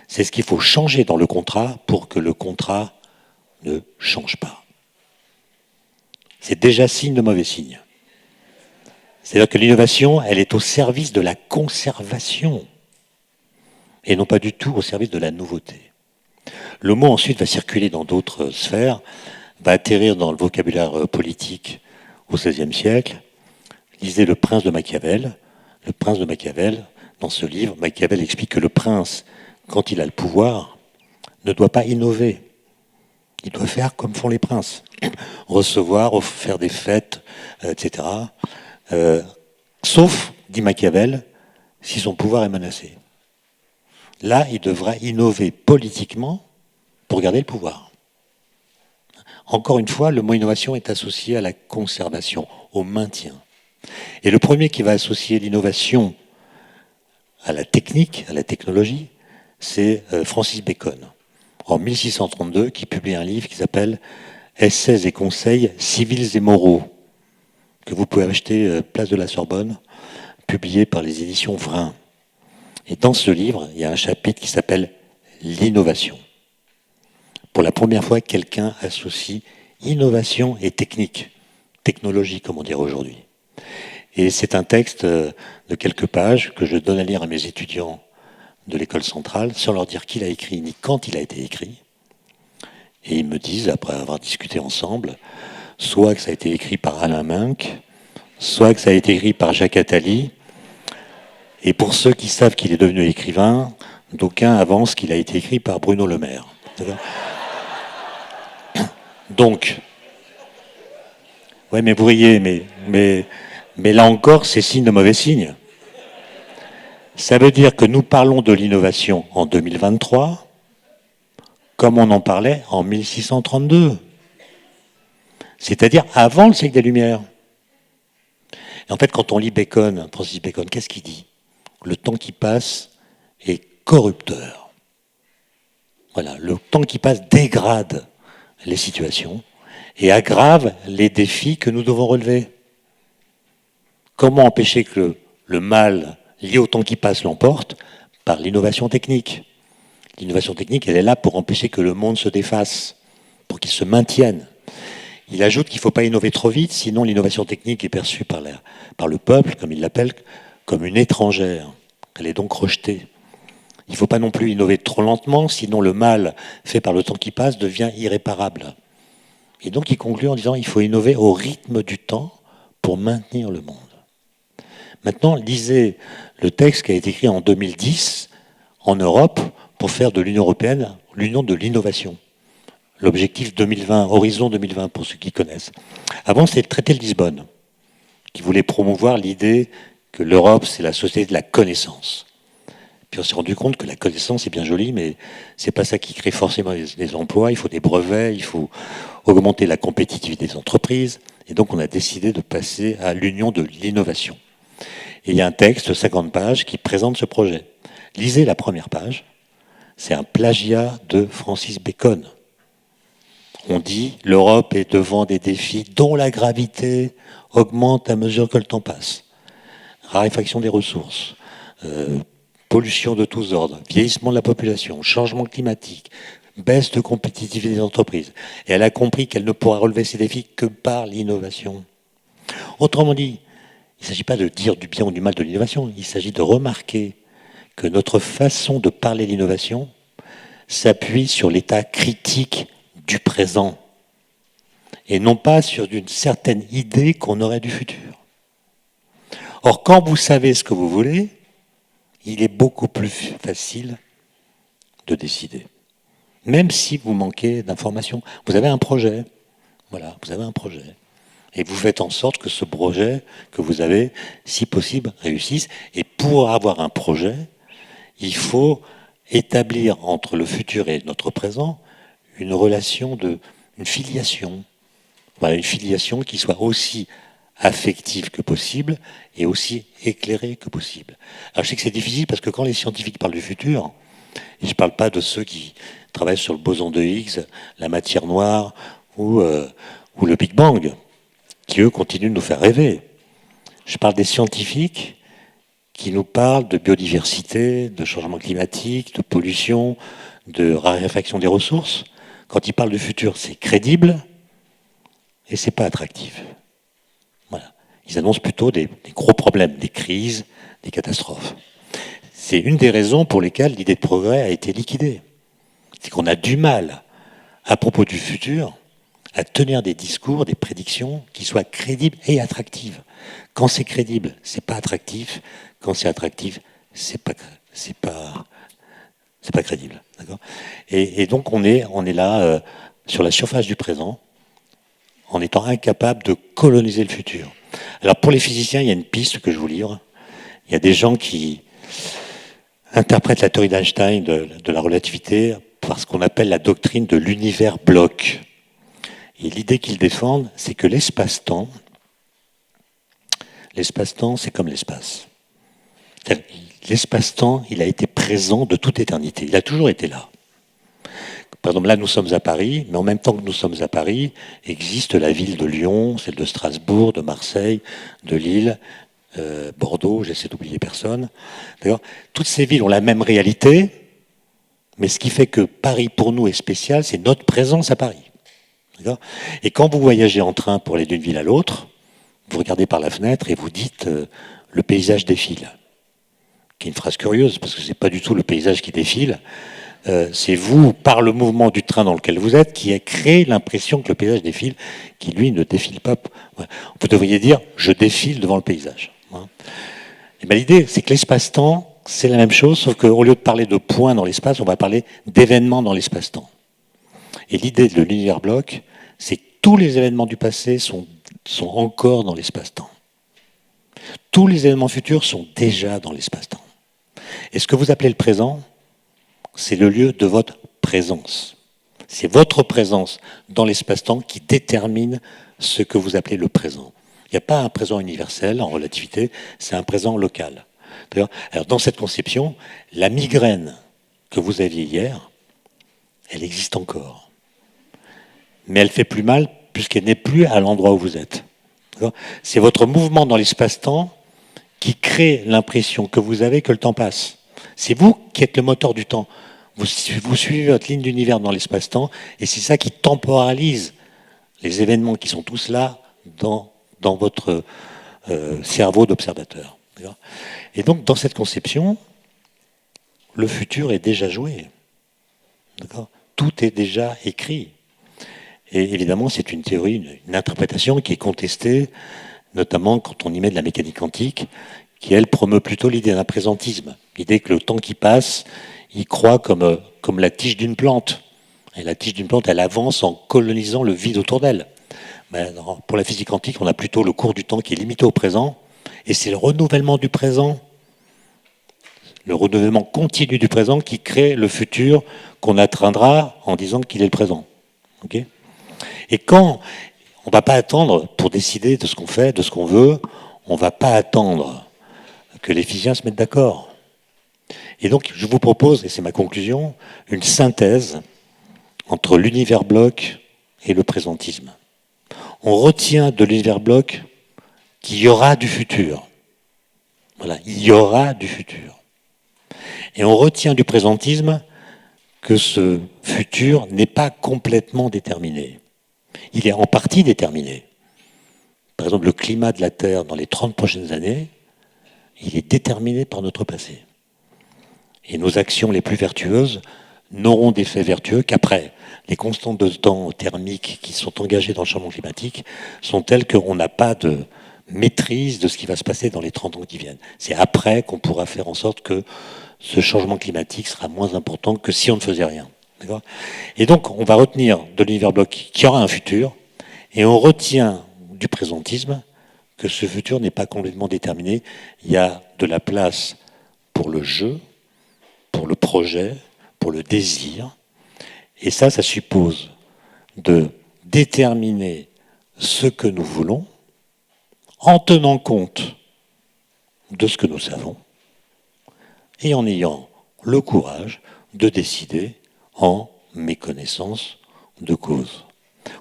c'est ce qu'il faut changer dans le contrat pour que le contrat ne change pas. C'est déjà signe de mauvais signe. C'est-à-dire que l'innovation, elle est au service de la conservation et non pas du tout au service de la nouveauté. Le mot ensuite va circuler dans d'autres sphères va atterrir dans le vocabulaire politique au XVIe siècle. Lisez Le Prince de Machiavel. Le Prince de Machiavel, dans ce livre, Machiavel explique que le prince, quand il a le pouvoir, ne doit pas innover. Il doit faire comme font les princes. Recevoir, faire des fêtes, etc. Sauf, dit Machiavel, si son pouvoir est menacé. Là, il devra innover politiquement pour garder le pouvoir. Encore une fois, le mot innovation est associé à la conservation, au maintien. Et le premier qui va associer l'innovation à la technique, à la technologie, c'est Francis Bacon, en 1632, qui publie un livre qui s'appelle « Essais et conseils civils et moraux », que vous pouvez acheter place de la Sorbonne, publié par les éditions Vrin. Et dans ce livre, il y a un chapitre qui s'appelle « L'innovation ». Pour la première fois, quelqu'un associe innovation et technique, technologie, comme on dirait aujourd'hui. Et c'est un texte de quelques pages que je donne à lire à mes étudiants de l'école centrale, sans leur dire qui l'a écrit ni quand il a été écrit. Et ils me disent, après avoir discuté ensemble, soit que ça a été écrit par Alain Minck, soit que ça a été écrit par Jacques Attali. Et pour ceux qui savent qu'il est devenu écrivain, d'aucuns avancent qu'il a été écrit par Bruno Le Maire. Donc, ouais, mais vous riez, mais là encore, c'est signe de mauvais signe. Ça veut dire que nous parlons de l'innovation en 2023, comme on en parlait en 1632. C'est-à-dire avant le siècle des Lumières. Et en fait, quand on lit Bacon, Francis Bacon, qu'est-ce qu'il dit ? Le temps qui passe est corrupteur. Voilà, le temps qui passe dégrade les situations et aggrave les défis que nous devons relever. Comment empêcher que le mal lié au temps qui passe l'emporte ? Par l'innovation technique. L'innovation technique, elle est là pour empêcher que le monde se défasse, pour qu'il se maintienne. Il ajoute qu'il ne faut pas innover trop vite, sinon l'innovation technique est perçue par le peuple, comme il l'appelle, comme une étrangère. Elle est donc rejetée. Il ne faut pas non plus innover trop lentement, sinon le mal fait par le temps qui passe devient irréparable. Et donc il conclut en disant qu'il faut innover au rythme du temps pour maintenir le monde. Maintenant, lisez le texte qui a été écrit en 2010 en Europe pour faire de l'Union européenne l'union de l'innovation. L'objectif 2020, Horizon 2020 pour ceux qui connaissent. Avant, c'était le traité de Lisbonne qui voulait promouvoir l'idée que l'Europe, c'est la société de la connaissance. Puis on s'est rendu compte que la connaissance est bien jolie, mais c'est pas ça qui crée forcément les emplois. Il faut des brevets, il faut augmenter la compétitivité des entreprises. Et donc on a décidé de passer à l'union de l'innovation. Et il y a un texte de 50 pages qui présente ce projet. Lisez la première page. C'est un plagiat de Francis Bacon. On dit l'Europe est devant des défis dont la gravité augmente à mesure que le temps passe. Raréfaction des ressources, pollution de tous ordres, vieillissement de la population, changement climatique, baisse de compétitivité des entreprises. Et elle a compris qu'elle ne pourra relever ces défis que par l'innovation. Autrement dit, il ne s'agit pas de dire du bien ou du mal de l'innovation, il s'agit de remarquer que notre façon de parler l'innovation s'appuie sur l'état critique du présent et non pas sur une certaine idée qu'on aurait du futur. Or, quand vous savez ce que vous voulez, il est beaucoup plus facile de décider. Même si vous manquez d'informations. Vous avez un projet. Voilà, vous avez un projet. Et vous faites en sorte que ce projet que vous avez, si possible, réussisse. Et pour avoir un projet, il faut établir entre le futur et notre présent une relation une filiation. Voilà, une filiation qui soit aussi affective que possible et aussi éclairée que possible. Alors je sais que c'est difficile parce que quand les scientifiques parlent du futur, et je ne parle pas de ceux qui travaillent sur le boson de Higgs, la matière noire ou le Big Bang, qui eux continuent de nous faire rêver. Je parle des scientifiques qui nous parlent de biodiversité, de changement climatique, de pollution, de raréfaction des ressources. Quand ils parlent du futur, c'est crédible et c'est pas attractif. Voilà. Ils annoncent plutôt des gros problèmes, des crises, des catastrophes. C'est une des raisons pour lesquelles l'idée de progrès a été liquidée. C'est qu'on a du mal, à propos du futur, à tenir des discours, des prédictions qui soient crédibles et attractives. Quand c'est crédible, c'est pas attractif. Quand c'est attractif, c'est pas crédible. D'accord ? Et donc on est là sur la surface du présent, en étant incapable de coloniser le futur. Alors pour les physiciens, il y a une piste que je vous livre. Il y a des gens qui interprètent la théorie d'Einstein de la relativité par ce qu'on appelle la doctrine de l'univers bloc. Et l'idée qu'ils défendent, c'est que l'espace-temps, c'est comme l'espace. L'espace-temps, il a été présent de toute éternité. Il a toujours été là. Par exemple, là, nous sommes à Paris, mais en même temps que nous sommes à Paris, existe la ville de Lyon, celle de Strasbourg, de Marseille, de Lille, Bordeaux, j'essaie d'oublier personne. D'ailleurs, toutes ces villes ont la même réalité, mais ce qui fait que Paris, pour nous, est spécial, c'est notre présence à Paris. Et quand vous voyagez en train pour aller d'une ville à l'autre, vous regardez par la fenêtre et vous dites le paysage défile. Qui est une phrase curieuse, parce que ce n'est pas du tout le paysage qui défile. C'est vous, par le mouvement du train dans lequel vous êtes, qui a créé l'impression que le paysage défile, qui lui ne défile pas. Vous devriez dire je défile devant le paysage. Et bien, l'idée, c'est que l'espace-temps, c'est la même chose, sauf qu'au lieu de parler de points dans l'espace, on va parler d'événements dans l'espace-temps. Et l'idée de l'univers bloc, c'est que tous les événements du passé sont encore dans l'espace-temps. Tous les événements futurs sont déjà dans l'espace-temps. Et ce que vous appelez le présent, c'est le lieu de votre présence. C'est votre présence dans l'espace-temps qui détermine ce que vous appelez le présent. Il n'y a pas un présent universel en relativité, c'est un présent local. Alors dans cette conception, la migraine que vous aviez hier, elle existe encore. Mais elle fait plus mal puisqu'elle n'est plus à l'endroit où vous êtes. C'est votre mouvement dans l'espace-temps qui crée l'impression que vous avez que le temps passe. C'est vous qui êtes le moteur du temps. Vous suivez votre ligne d'univers dans l'espace-temps et c'est ça qui temporalise les événements qui sont tous là dans votre cerveau d'observateur. Et donc, dans cette conception, le futur est déjà joué. Tout est déjà écrit. Et évidemment, c'est une théorie, une interprétation qui est contestée, notamment quand on y met de la mécanique quantique, qui, elle, promeut plutôt l'idée d'un présentisme. L'idée que le temps qui passe, il croit comme la tige d'une plante. Et la tige d'une plante, elle avance en colonisant le vide autour d'elle. Mais pour la physique quantique, on a plutôt le cours du temps qui est limité au présent, et c'est le renouvellement du présent, le renouvellement continu du présent qui crée le futur qu'on atteindra en disant qu'il est le présent. Okay ? Et quand on ne va pas attendre pour décider de ce qu'on fait, de ce qu'on veut, on ne va pas attendre que les physiciens se mettent d'accord. Et donc, je vous propose, et c'est ma conclusion, une synthèse entre l'univers bloc et le présentisme. On retient de l'univers bloc qu'il y aura du futur. Voilà, il y aura du futur. Et on retient du présentisme que ce futur n'est pas complètement déterminé. Il est en partie déterminé. Par exemple, le climat de la Terre dans les 30 prochaines années, il est déterminé par notre passé. Et nos actions les plus vertueuses n'auront d'effet vertueux qu'après. Les constantes de temps thermiques qui sont engagées dans le changement climatique sont telles qu'on n'a pas de maîtrise de ce qui va se passer dans les 30 ans qui viennent. C'est après qu'on pourra faire en sorte que ce changement climatique sera moins important que si on ne faisait rien. D'accord ? Et donc, on va retenir de l'univers bloc qu'il y aura un futur, et on retient du présentisme que ce futur n'est pas complètement déterminé. Il y a de la place pour le jeu, pour le projet, pour le désir. Et ça suppose de déterminer ce que nous voulons en tenant compte de ce que nous savons et en ayant le courage de décider en méconnaissance de cause.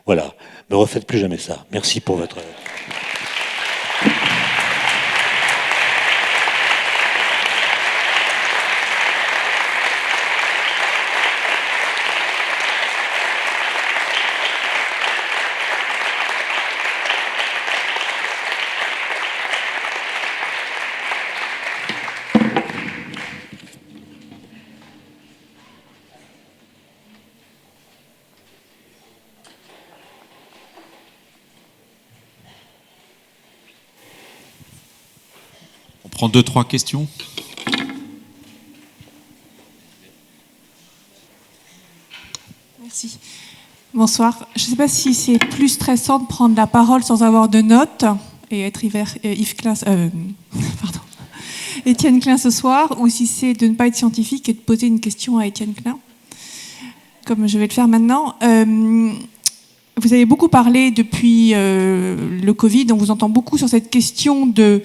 Voilà, ne refaites plus jamais ça. Merci pour votre... prend 2-3 questions. Merci. Bonsoir. Je ne sais pas si c'est plus stressant de prendre la parole sans avoir de notes et être Étienne Klein ce soir, ou si c'est de ne pas être scientifique et de poser une question à Étienne Klein, comme je vais le faire maintenant. Vous avez beaucoup parlé depuis le Covid, on vous entend beaucoup sur cette question de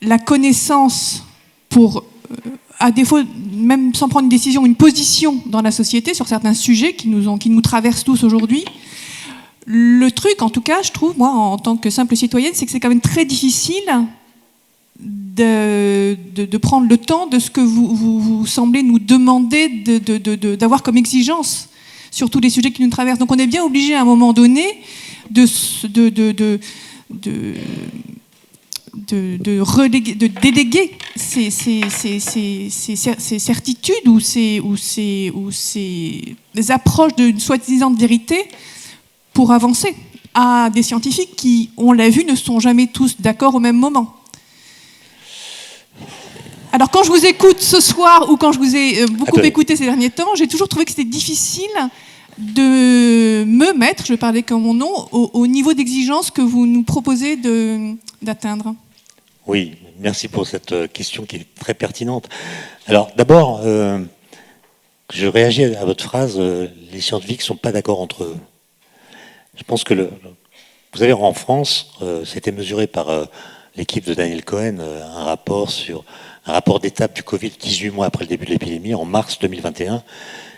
la connaissance pour, à défaut, même sans prendre une décision, une position dans la société sur certains sujets qui nous traversent tous aujourd'hui. Le truc, en tout cas, je trouve, moi, en tant que simple citoyenne, c'est que c'est quand même très difficile de prendre le temps de ce que vous semblez nous demander d'avoir comme exigence sur tous les sujets qui nous traversent. Donc on est bien obligé à un moment donné de déléguer ces certitudes ou ces approches d'une soi-disant vérité pour avancer à des scientifiques qui, on l'a vu, ne sont jamais tous d'accord au même moment. Alors quand je vous écoute ce soir ou quand je vous ai beaucoup écouté ces derniers temps, j'ai toujours trouvé que c'était difficile de me mettre, je vais parler comme mon nom, au niveau d'exigence que vous nous proposez d'atteindre. Oui, merci pour cette question qui est très pertinente. Alors d'abord, je réagis à votre phrase, les scientifiques ne sont pas d'accord entre eux. Je pense que vous savez, en France, c'était mesuré par l'équipe de Daniel Cohen, un rapport d'étape du Covid 18 mois après le début de l'épidémie, en mars 2021.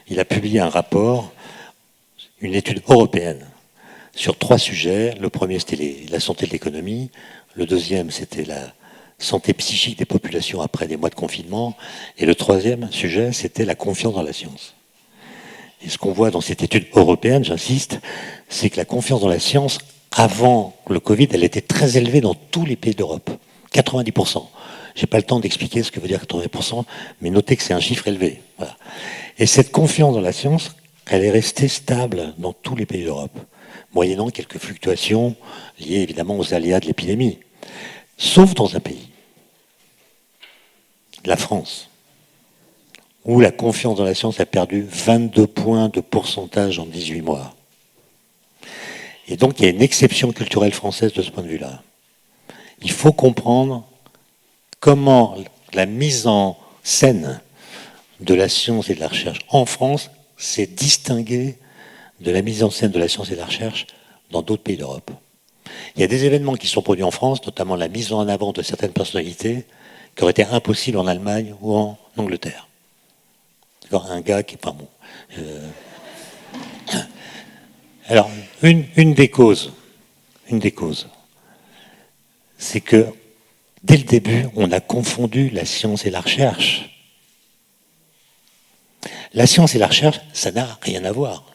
Il a publié un rapport, une étude européenne, sur 3 sujets. Le premier, c'était la santé de l'économie. Le deuxième, c'était la santé psychique des populations après des mois de confinement. Et le troisième sujet, c'était la confiance dans la science. Et ce qu'on voit dans cette étude européenne, j'insiste, c'est que la confiance dans la science, avant le Covid, elle était très élevée dans tous les pays d'Europe. 90%. Je n'ai pas le temps d'expliquer ce que veut dire 80%, mais notez que c'est un chiffre élevé. Voilà. Et cette confiance dans la science, elle est restée stable dans tous les pays d'Europe, moyennant quelques fluctuations liées évidemment aux aléas de l'épidémie. Sauf dans un pays, la France, où la confiance dans la science a perdu 22 points de pourcentage en 18 mois. Et donc il y a une exception culturelle française de ce point de vue-là. Il faut comprendre comment la mise en scène de la science et de la recherche en France s'est distinguée de la mise en scène de la science et de la recherche dans d'autres pays d'Europe. Il y a des événements qui sont produits en France, notamment la mise en avant de certaines personnalités, qui auraient été impossibles en Allemagne ou en Angleterre. Un gars qui... Enfin bon... Alors, une des causes, c'est que dès le début, on a confondu la science et la recherche. La science et la recherche, ça n'a rien à voir.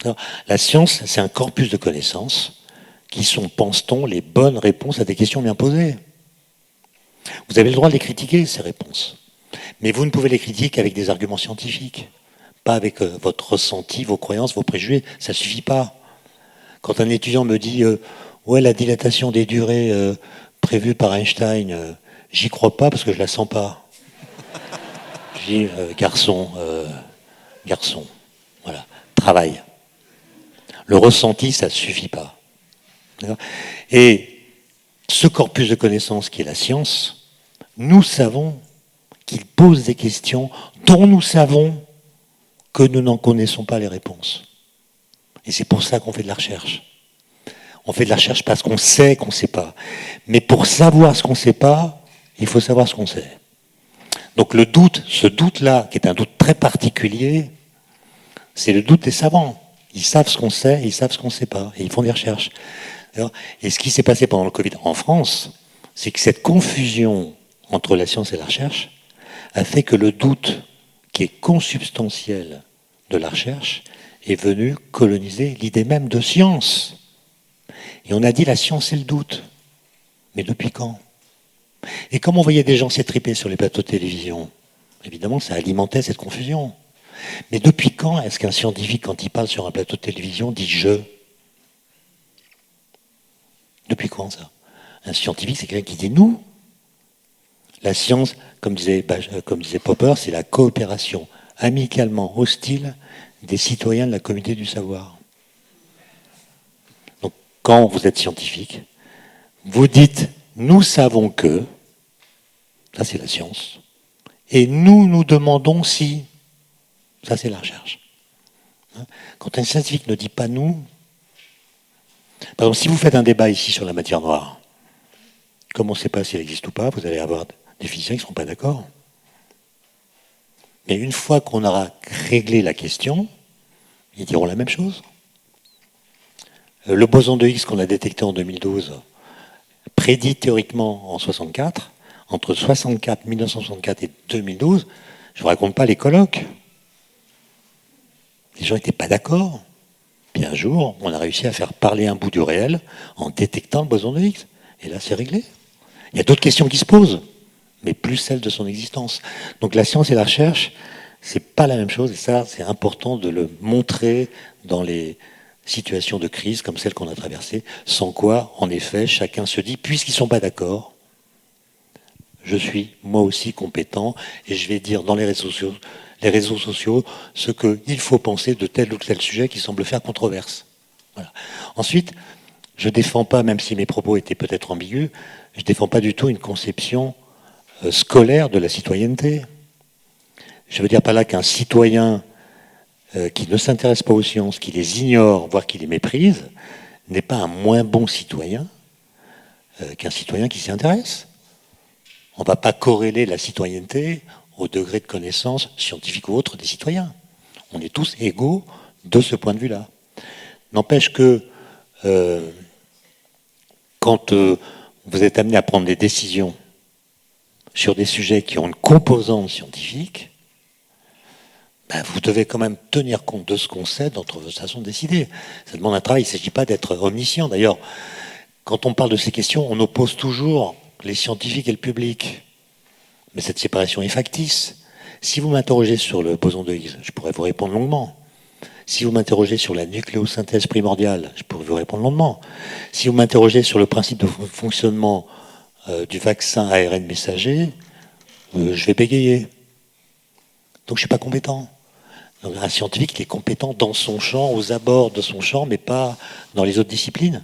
Alors, la science, c'est un corpus de connaissances qui sont, pense-t-on, les bonnes réponses à des questions bien posées. Vous avez le droit de les critiquer, ces réponses. Mais vous ne pouvez les critiquer qu'avec des arguments scientifiques. Pas avec votre ressenti, vos croyances, vos préjugés. Ça ne suffit pas. Quand un étudiant me dit « Ouais, la dilatation des durées prévue par Einstein, j'y crois pas parce que je la sens pas. » Je dis « Garçon, voilà, travaille. » Le ressenti, ça ne suffit pas. Et ce corpus de connaissances qui est la science, nous savons qu'il pose des questions dont nous savons que nous n'en connaissons pas les réponses. Et c'est pour ça qu'on fait de la recherche. On fait de la recherche parce qu'on sait qu'on ne sait pas. Mais pour savoir ce qu'on ne sait pas, il faut savoir ce qu'on sait. Donc le doute, ce doute-là, qui est un doute très particulier, c'est le doute des savants. Ils savent ce qu'on sait, ils savent ce qu'on ne sait pas. Et ils font des recherches. Et ce qui s'est passé pendant le Covid en France, c'est que cette confusion entre la science et la recherche a fait que le doute, qui est consubstantiel de la recherche, est venu coloniser l'idée même de science. Et on a dit la science c'est le doute. Mais depuis quand? Et comme on voyait des gens s'étriper sur les plateaux de télévision, évidemment ça alimentait cette confusion. Mais depuis quand est-ce qu'un scientifique, quand il parle sur un plateau de télévision, dit « je » ? Depuis quand ça? Un scientifique, c'est quelqu'un qui dit « nous ». La science, comme disait Popper, c'est la coopération amicalement hostile des citoyens de la communauté du savoir. Donc, quand vous êtes scientifique, vous dites « nous savons que », ça c'est la science, et nous nous demandons si, ça c'est la recherche. Quand un scientifique ne dit pas « nous », par exemple, si vous faites un débat ici sur la matière noire, comme on ne sait pas si elle existe ou pas, vous allez avoir des physiciens qui ne seront pas d'accord. Mais une fois qu'on aura réglé la question, ils diront la même chose. Le boson de Higgs qu'on a détecté en 2012 prédit théoriquement en 64, entre 1964 et 2012, je ne vous raconte pas les colloques. Les gens n'étaient pas d'accord. Puis un jour, on a réussi à faire parler un bout du réel en détectant le boson de Higgs. Et là, c'est réglé. Il y a d'autres questions qui se posent, mais plus celles de son existence. Donc la science et la recherche, c'est pas la même chose. Et ça, c'est important de le montrer dans les situations de crise comme celle qu'on a traversée. Sans quoi, en effet, chacun se dit, puisqu'ils ne sont pas d'accord, je suis moi aussi compétent et je vais dire dans les réseaux sociaux ce qu'il faut penser de tel ou tel sujet qui semble faire controverse. Voilà. Ensuite, je ne défends pas, même si mes propos étaient peut-être ambigus, je ne défends pas du tout une conception scolaire de la citoyenneté. Je veux dire par là qu'un citoyen qui ne s'intéresse pas aux sciences, qui les ignore, voire qui les méprise, n'est pas un moins bon citoyen qu'un citoyen qui s'y intéresse. On ne va pas corréler la citoyenneté au degré de connaissance scientifique ou autre des citoyens. On est tous égaux de ce point de vue-là. N'empêche que quand vous êtes amené à prendre des décisions sur des sujets qui ont une composante scientifique, ben vous devez quand même tenir compte de ce qu'on sait dans votre façon de décider. Ça demande un travail, il ne s'agit pas d'être omniscient. D'ailleurs, quand on parle de ces questions, on oppose toujours les scientifiques et le public. Mais cette séparation est factice. Si vous m'interrogez sur le boson de Higgs, je pourrais vous répondre longuement. Si vous m'interrogez sur la nucléosynthèse primordiale, je pourrais vous répondre longuement. Si vous m'interrogez sur le principe de fonctionnement du vaccin ARN messager, je vais bégayer. Donc je ne suis pas compétent. Donc, un scientifique, il est compétent dans son champ, aux abords de son champ, mais pas dans les autres disciplines.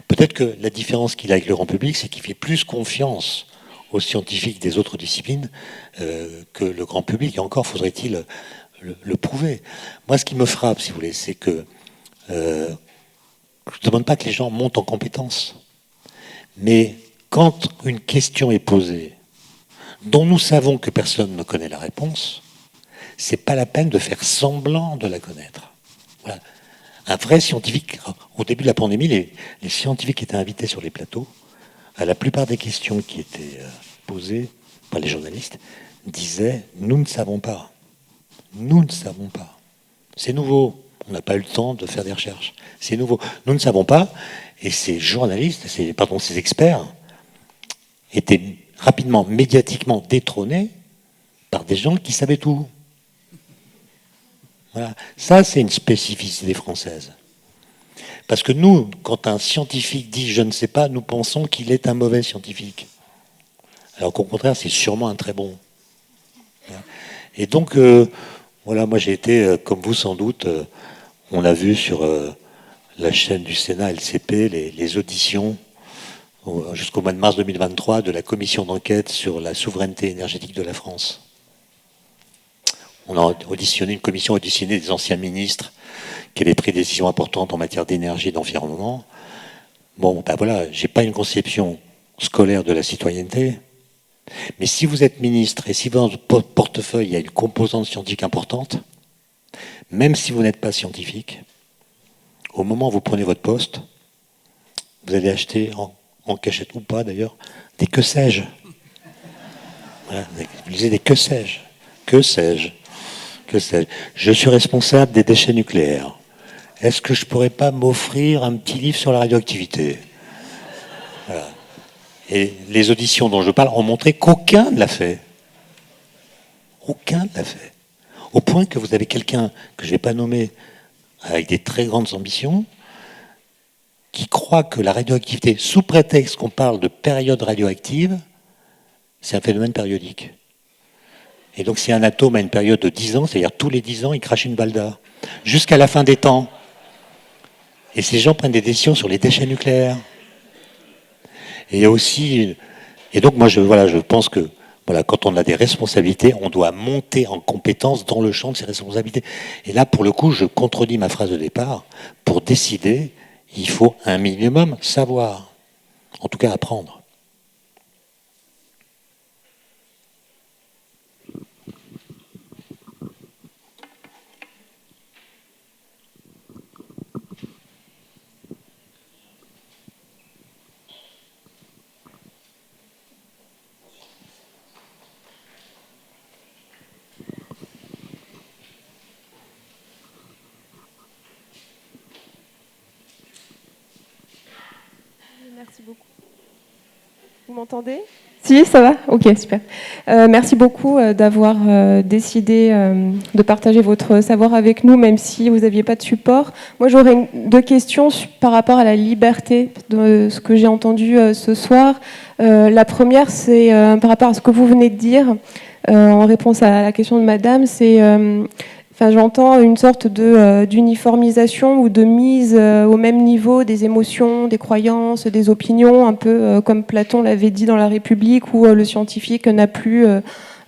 Peut-être que la différence qu'il a avec le grand public, c'est qu'il fait plus confiance aux scientifiques des autres disciplines que le grand public. Et encore faudrait-il le prouver. Moi, ce qui me frappe, si vous voulez, c'est que je ne demande pas que les gens montent en compétence. Mais quand une question est posée, dont nous savons que personne ne connaît la réponse, c'est pas la peine de faire semblant de la connaître. Voilà. Un vrai scientifique, au début de la pandémie, les scientifiques étaient invités sur les plateaux. À la plupart des questions qui étaient posées par les journalistes, disaient « nous ne savons pas ». Nous ne savons pas. C'est nouveau. On n'a pas eu le temps de faire des recherches. C'est nouveau. Nous ne savons pas. Et ces journalistes, ces experts, étaient rapidement, médiatiquement détrônés par des gens qui savaient tout. Voilà. Ça, c'est une spécificité française. Parce que nous, quand un scientifique dit « je ne sais pas », nous pensons qu'il est un mauvais scientifique. Alors qu'au contraire, c'est sûrement un très bon. Et donc, voilà, moi j'ai été, comme vous sans doute, on a vu sur la chaîne du Sénat LCP les auditions jusqu'au mois de mars 2023 de la commission d'enquête sur la souveraineté énergétique de la France. On a auditionné, une commission auditionné des anciens ministres qui avaient pris des décisions importantes en matière d'énergie et d'environnement. Bon, ben voilà, j'ai pas une conception scolaire de la citoyenneté, mais si vous êtes ministre et si dans votre portefeuille il y a une composante scientifique importante, même si vous n'êtes pas scientifique, au moment où vous prenez votre poste, vous allez acheter, en cachette ou pas d'ailleurs, des que sais-je. Voilà, vous lisez des que sais-je. Que sais-je. Que sais-je. Je suis responsable des déchets nucléaires. Est-ce que je pourrais pas m'offrir un petit livre sur la radioactivité? Voilà. Et les auditions dont je parle ont montré qu'aucun ne l'a fait. Aucun ne l'a fait. Au point que vous avez quelqu'un que je ne vais pas nommer avec des très grandes ambitions qui croit que la radioactivité, sous prétexte qu'on parle de période radioactive, c'est un phénomène périodique. Et donc si un atome a une période de 10 ans, c'est-à-dire tous les 10 ans, il crache une balle d'A. Jusqu'à la fin des temps. Et ces gens prennent des décisions sur les déchets nucléaires. Et il y a aussi... Et donc moi, je pense que quand on a des responsabilités, on doit monter en compétence dans le champ de ces responsabilités. Et là, pour le coup, je contredis ma phrase de départ. Pour décider, il faut un minimum savoir. En tout cas, apprendre. Merci beaucoup. Vous m'entendez ? Si, ça va ? Ok, super. Merci beaucoup d'avoir décidé de partager votre savoir avec nous, même si vous n'aviez pas de support. Moi, j'aurais deux questions par rapport à la liberté de ce que j'ai entendu ce soir. La première, c'est par rapport à ce que vous venez de dire, en réponse à la question de madame, c'est... j'entends une sorte d'uniformisation ou de mise au même niveau des émotions, des croyances, des opinions, un peu comme Platon l'avait dit dans La République, où le scientifique n'a plus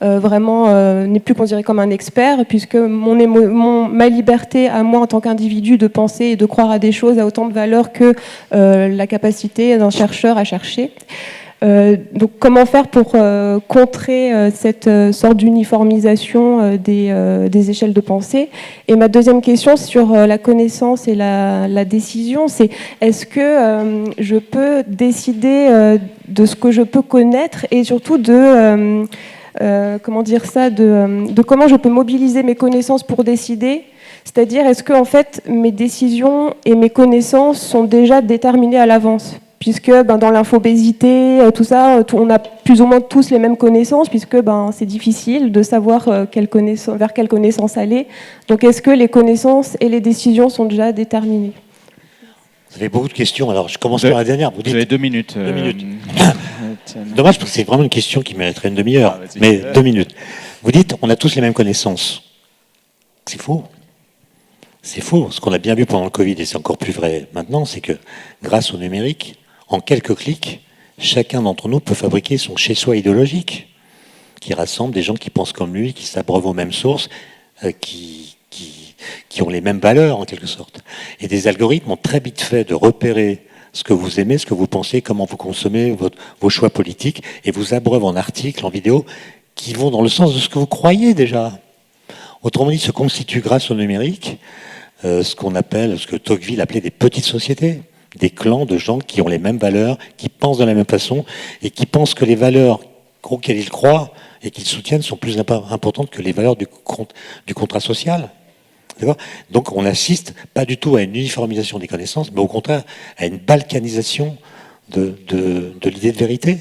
n'est plus considéré comme un expert, puisque ma liberté à moi en tant qu'individu de penser et de croire à des choses a autant de valeur que la capacité d'un chercheur à chercher. Donc comment faire pour contrer cette sorte d'uniformisation des échelles de pensée. Et ma deuxième question sur la connaissance et la décision, c'est est-ce que je peux décider de ce que je peux connaître et surtout de comment je peux mobiliser mes connaissances pour décider. C'est-à-dire, est-ce que en fait mes décisions et mes connaissances sont déjà déterminées à l'avance ? Puisque dans l'infobésité, tout ça, on a plus ou moins tous les mêmes connaissances, puisque c'est difficile de savoir vers quelle connaissance aller. Donc est-ce que les connaissances et les décisions sont déjà déterminées ? Vous avez beaucoup de questions, alors je commence par la dernière. Vous avez 2 minutes. 2 minutes. Dommage, parce que c'est vraiment une question qui mériterait une demi-heure, mais 2 minutes. Vous dites, on a tous les mêmes connaissances. C'est faux. C'est faux. Ce qu'on a bien vu pendant le Covid, et c'est encore plus vrai maintenant, c'est que grâce au numérique, en quelques clics, chacun d'entre nous peut fabriquer son chez-soi idéologique, qui rassemble des gens qui pensent comme lui, qui s'abreuvent aux mêmes sources, qui ont les mêmes valeurs en quelque sorte. Et des algorithmes ont très vite fait de repérer ce que vous aimez, ce que vous pensez, comment vous consommez vos choix politiques, et vous abreuvent en articles, en vidéos, qui vont dans le sens de ce que vous croyez déjà. Autrement dit, se constitue grâce au numérique ce que Tocqueville appelait des petites sociétés, des clans de gens qui ont les mêmes valeurs, qui pensent de la même façon, et qui pensent que les valeurs auxquelles ils croient et qu'ils soutiennent sont plus importantes que les valeurs du contrat social. Donc on assiste pas du tout à une uniformisation des connaissances, mais au contraire à une balkanisation de l'idée de vérité.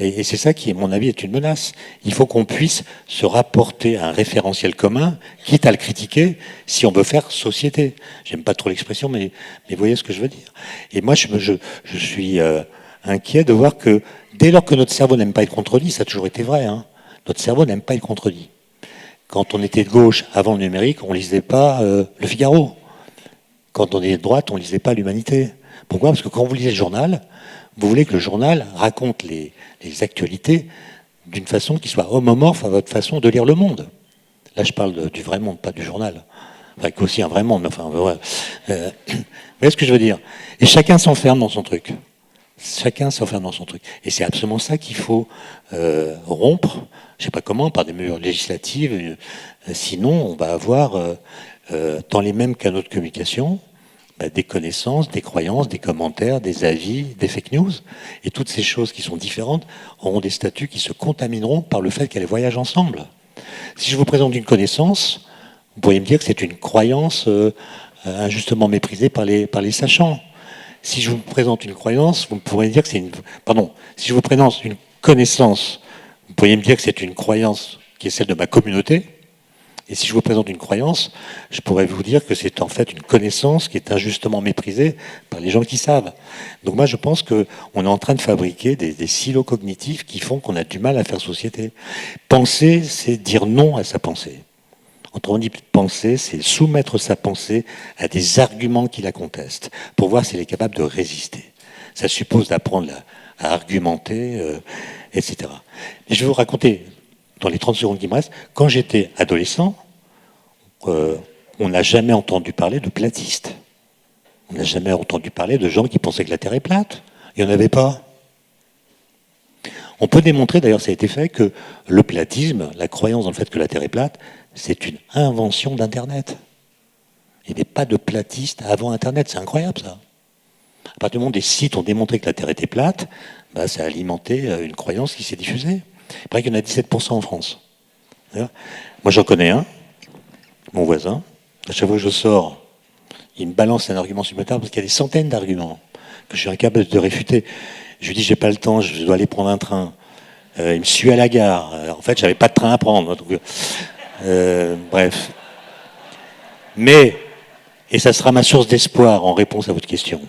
Et c'est ça qui, à mon avis, est une menace. Il faut qu'on puisse se rapporter à un référentiel commun, quitte à le critiquer, si on veut faire société. J'aime pas trop l'expression, mais vous voyez ce que je veux dire. Et moi, je suis inquiet de voir que dès lors que notre cerveau n'aime pas être contredit, ça a toujours été vrai, hein, notre cerveau n'aime pas être contredit. Quand on était de gauche, avant le numérique, on lisait pas Le Figaro. Quand on était de droite, on lisait pas l'Humanité. Pourquoi ? Parce que quand vous lisez le journal, vous voulez que le journal raconte les actualités d'une façon qui soit homomorphe à votre façon de lire le monde. Là, je parle du vrai monde, pas du journal. Enfin, aussi un vrai monde, mais enfin, ouais. Vous voyez ce que je veux dire ? Et chacun s'enferme dans son truc. Chacun s'enferme dans son truc. Et c'est absolument ça qu'il faut rompre, je ne sais pas comment, par des mesures législatives. Sinon, on va avoir, dans les mêmes canaux de communication, des connaissances, des croyances, des commentaires, des avis, des fake news. Et toutes ces choses qui sont différentes auront des statuts qui se contamineront par le fait qu'elles voyagent ensemble. Si je vous présente une connaissance, vous pourriez me dire que c'est une croyance injustement méprisée par les sachants. Si je vous présente une croyance, vous pourriez dire que c'est une... Pardon, si je vous présente une connaissance, vous pourriez me dire que c'est une croyance qui est celle de ma communauté. Et si je vous présente une croyance, je pourrais vous dire que c'est en fait une connaissance qui est injustement méprisée par les gens qui savent. Donc moi, je pense qu'on est en train de fabriquer des silos cognitifs qui font qu'on a du mal à faire société. Penser, c'est dire non à sa pensée. Autrement dit, penser, c'est soumettre sa pensée à des arguments qui la contestent, pour voir si elle est capable de résister. Ça suppose d'apprendre à argumenter, etc. Et je vais vous raconter, dans les 30 secondes qui me restent, quand j'étais adolescent, on n'a jamais entendu parler de platistes. On n'a jamais entendu parler de gens qui pensaient que la Terre est plate. Il n'y en avait pas. On peut démontrer, d'ailleurs ça a été fait, que le platisme, la croyance dans le fait que la Terre est plate, c'est une invention d'Internet. Il n'y avait pas de platistes avant Internet, c'est incroyable ça. À partir du moment où des sites ont démontré que la Terre était plate, bah, ça a alimenté une croyance qui s'est diffusée. Il paraît qu'il y en a 17% en France. Moi j'en connais un, mon voisin, à chaque fois que je sors, il me balance un argument supplémentaire parce qu'il y a des centaines d'arguments que je suis incapable de réfuter. Je lui dis j'ai pas le temps, je dois aller prendre un train. Il me suit à la gare. En fait, j'avais pas de train à prendre. Donc, bref. Mais, et ça sera ma source d'espoir en réponse à votre question.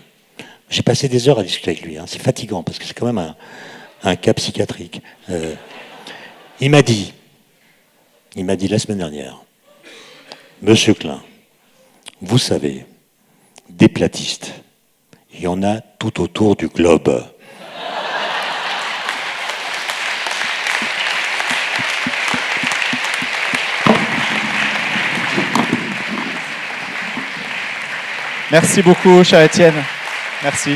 J'ai passé des heures à discuter avec lui. Hein. C'est fatigant parce que c'est quand même un cas psychiatrique. Il m'a dit la semaine dernière, Monsieur Klein, vous savez, des platistes, il y en a tout autour du globe. Merci beaucoup, cher Étienne. Merci.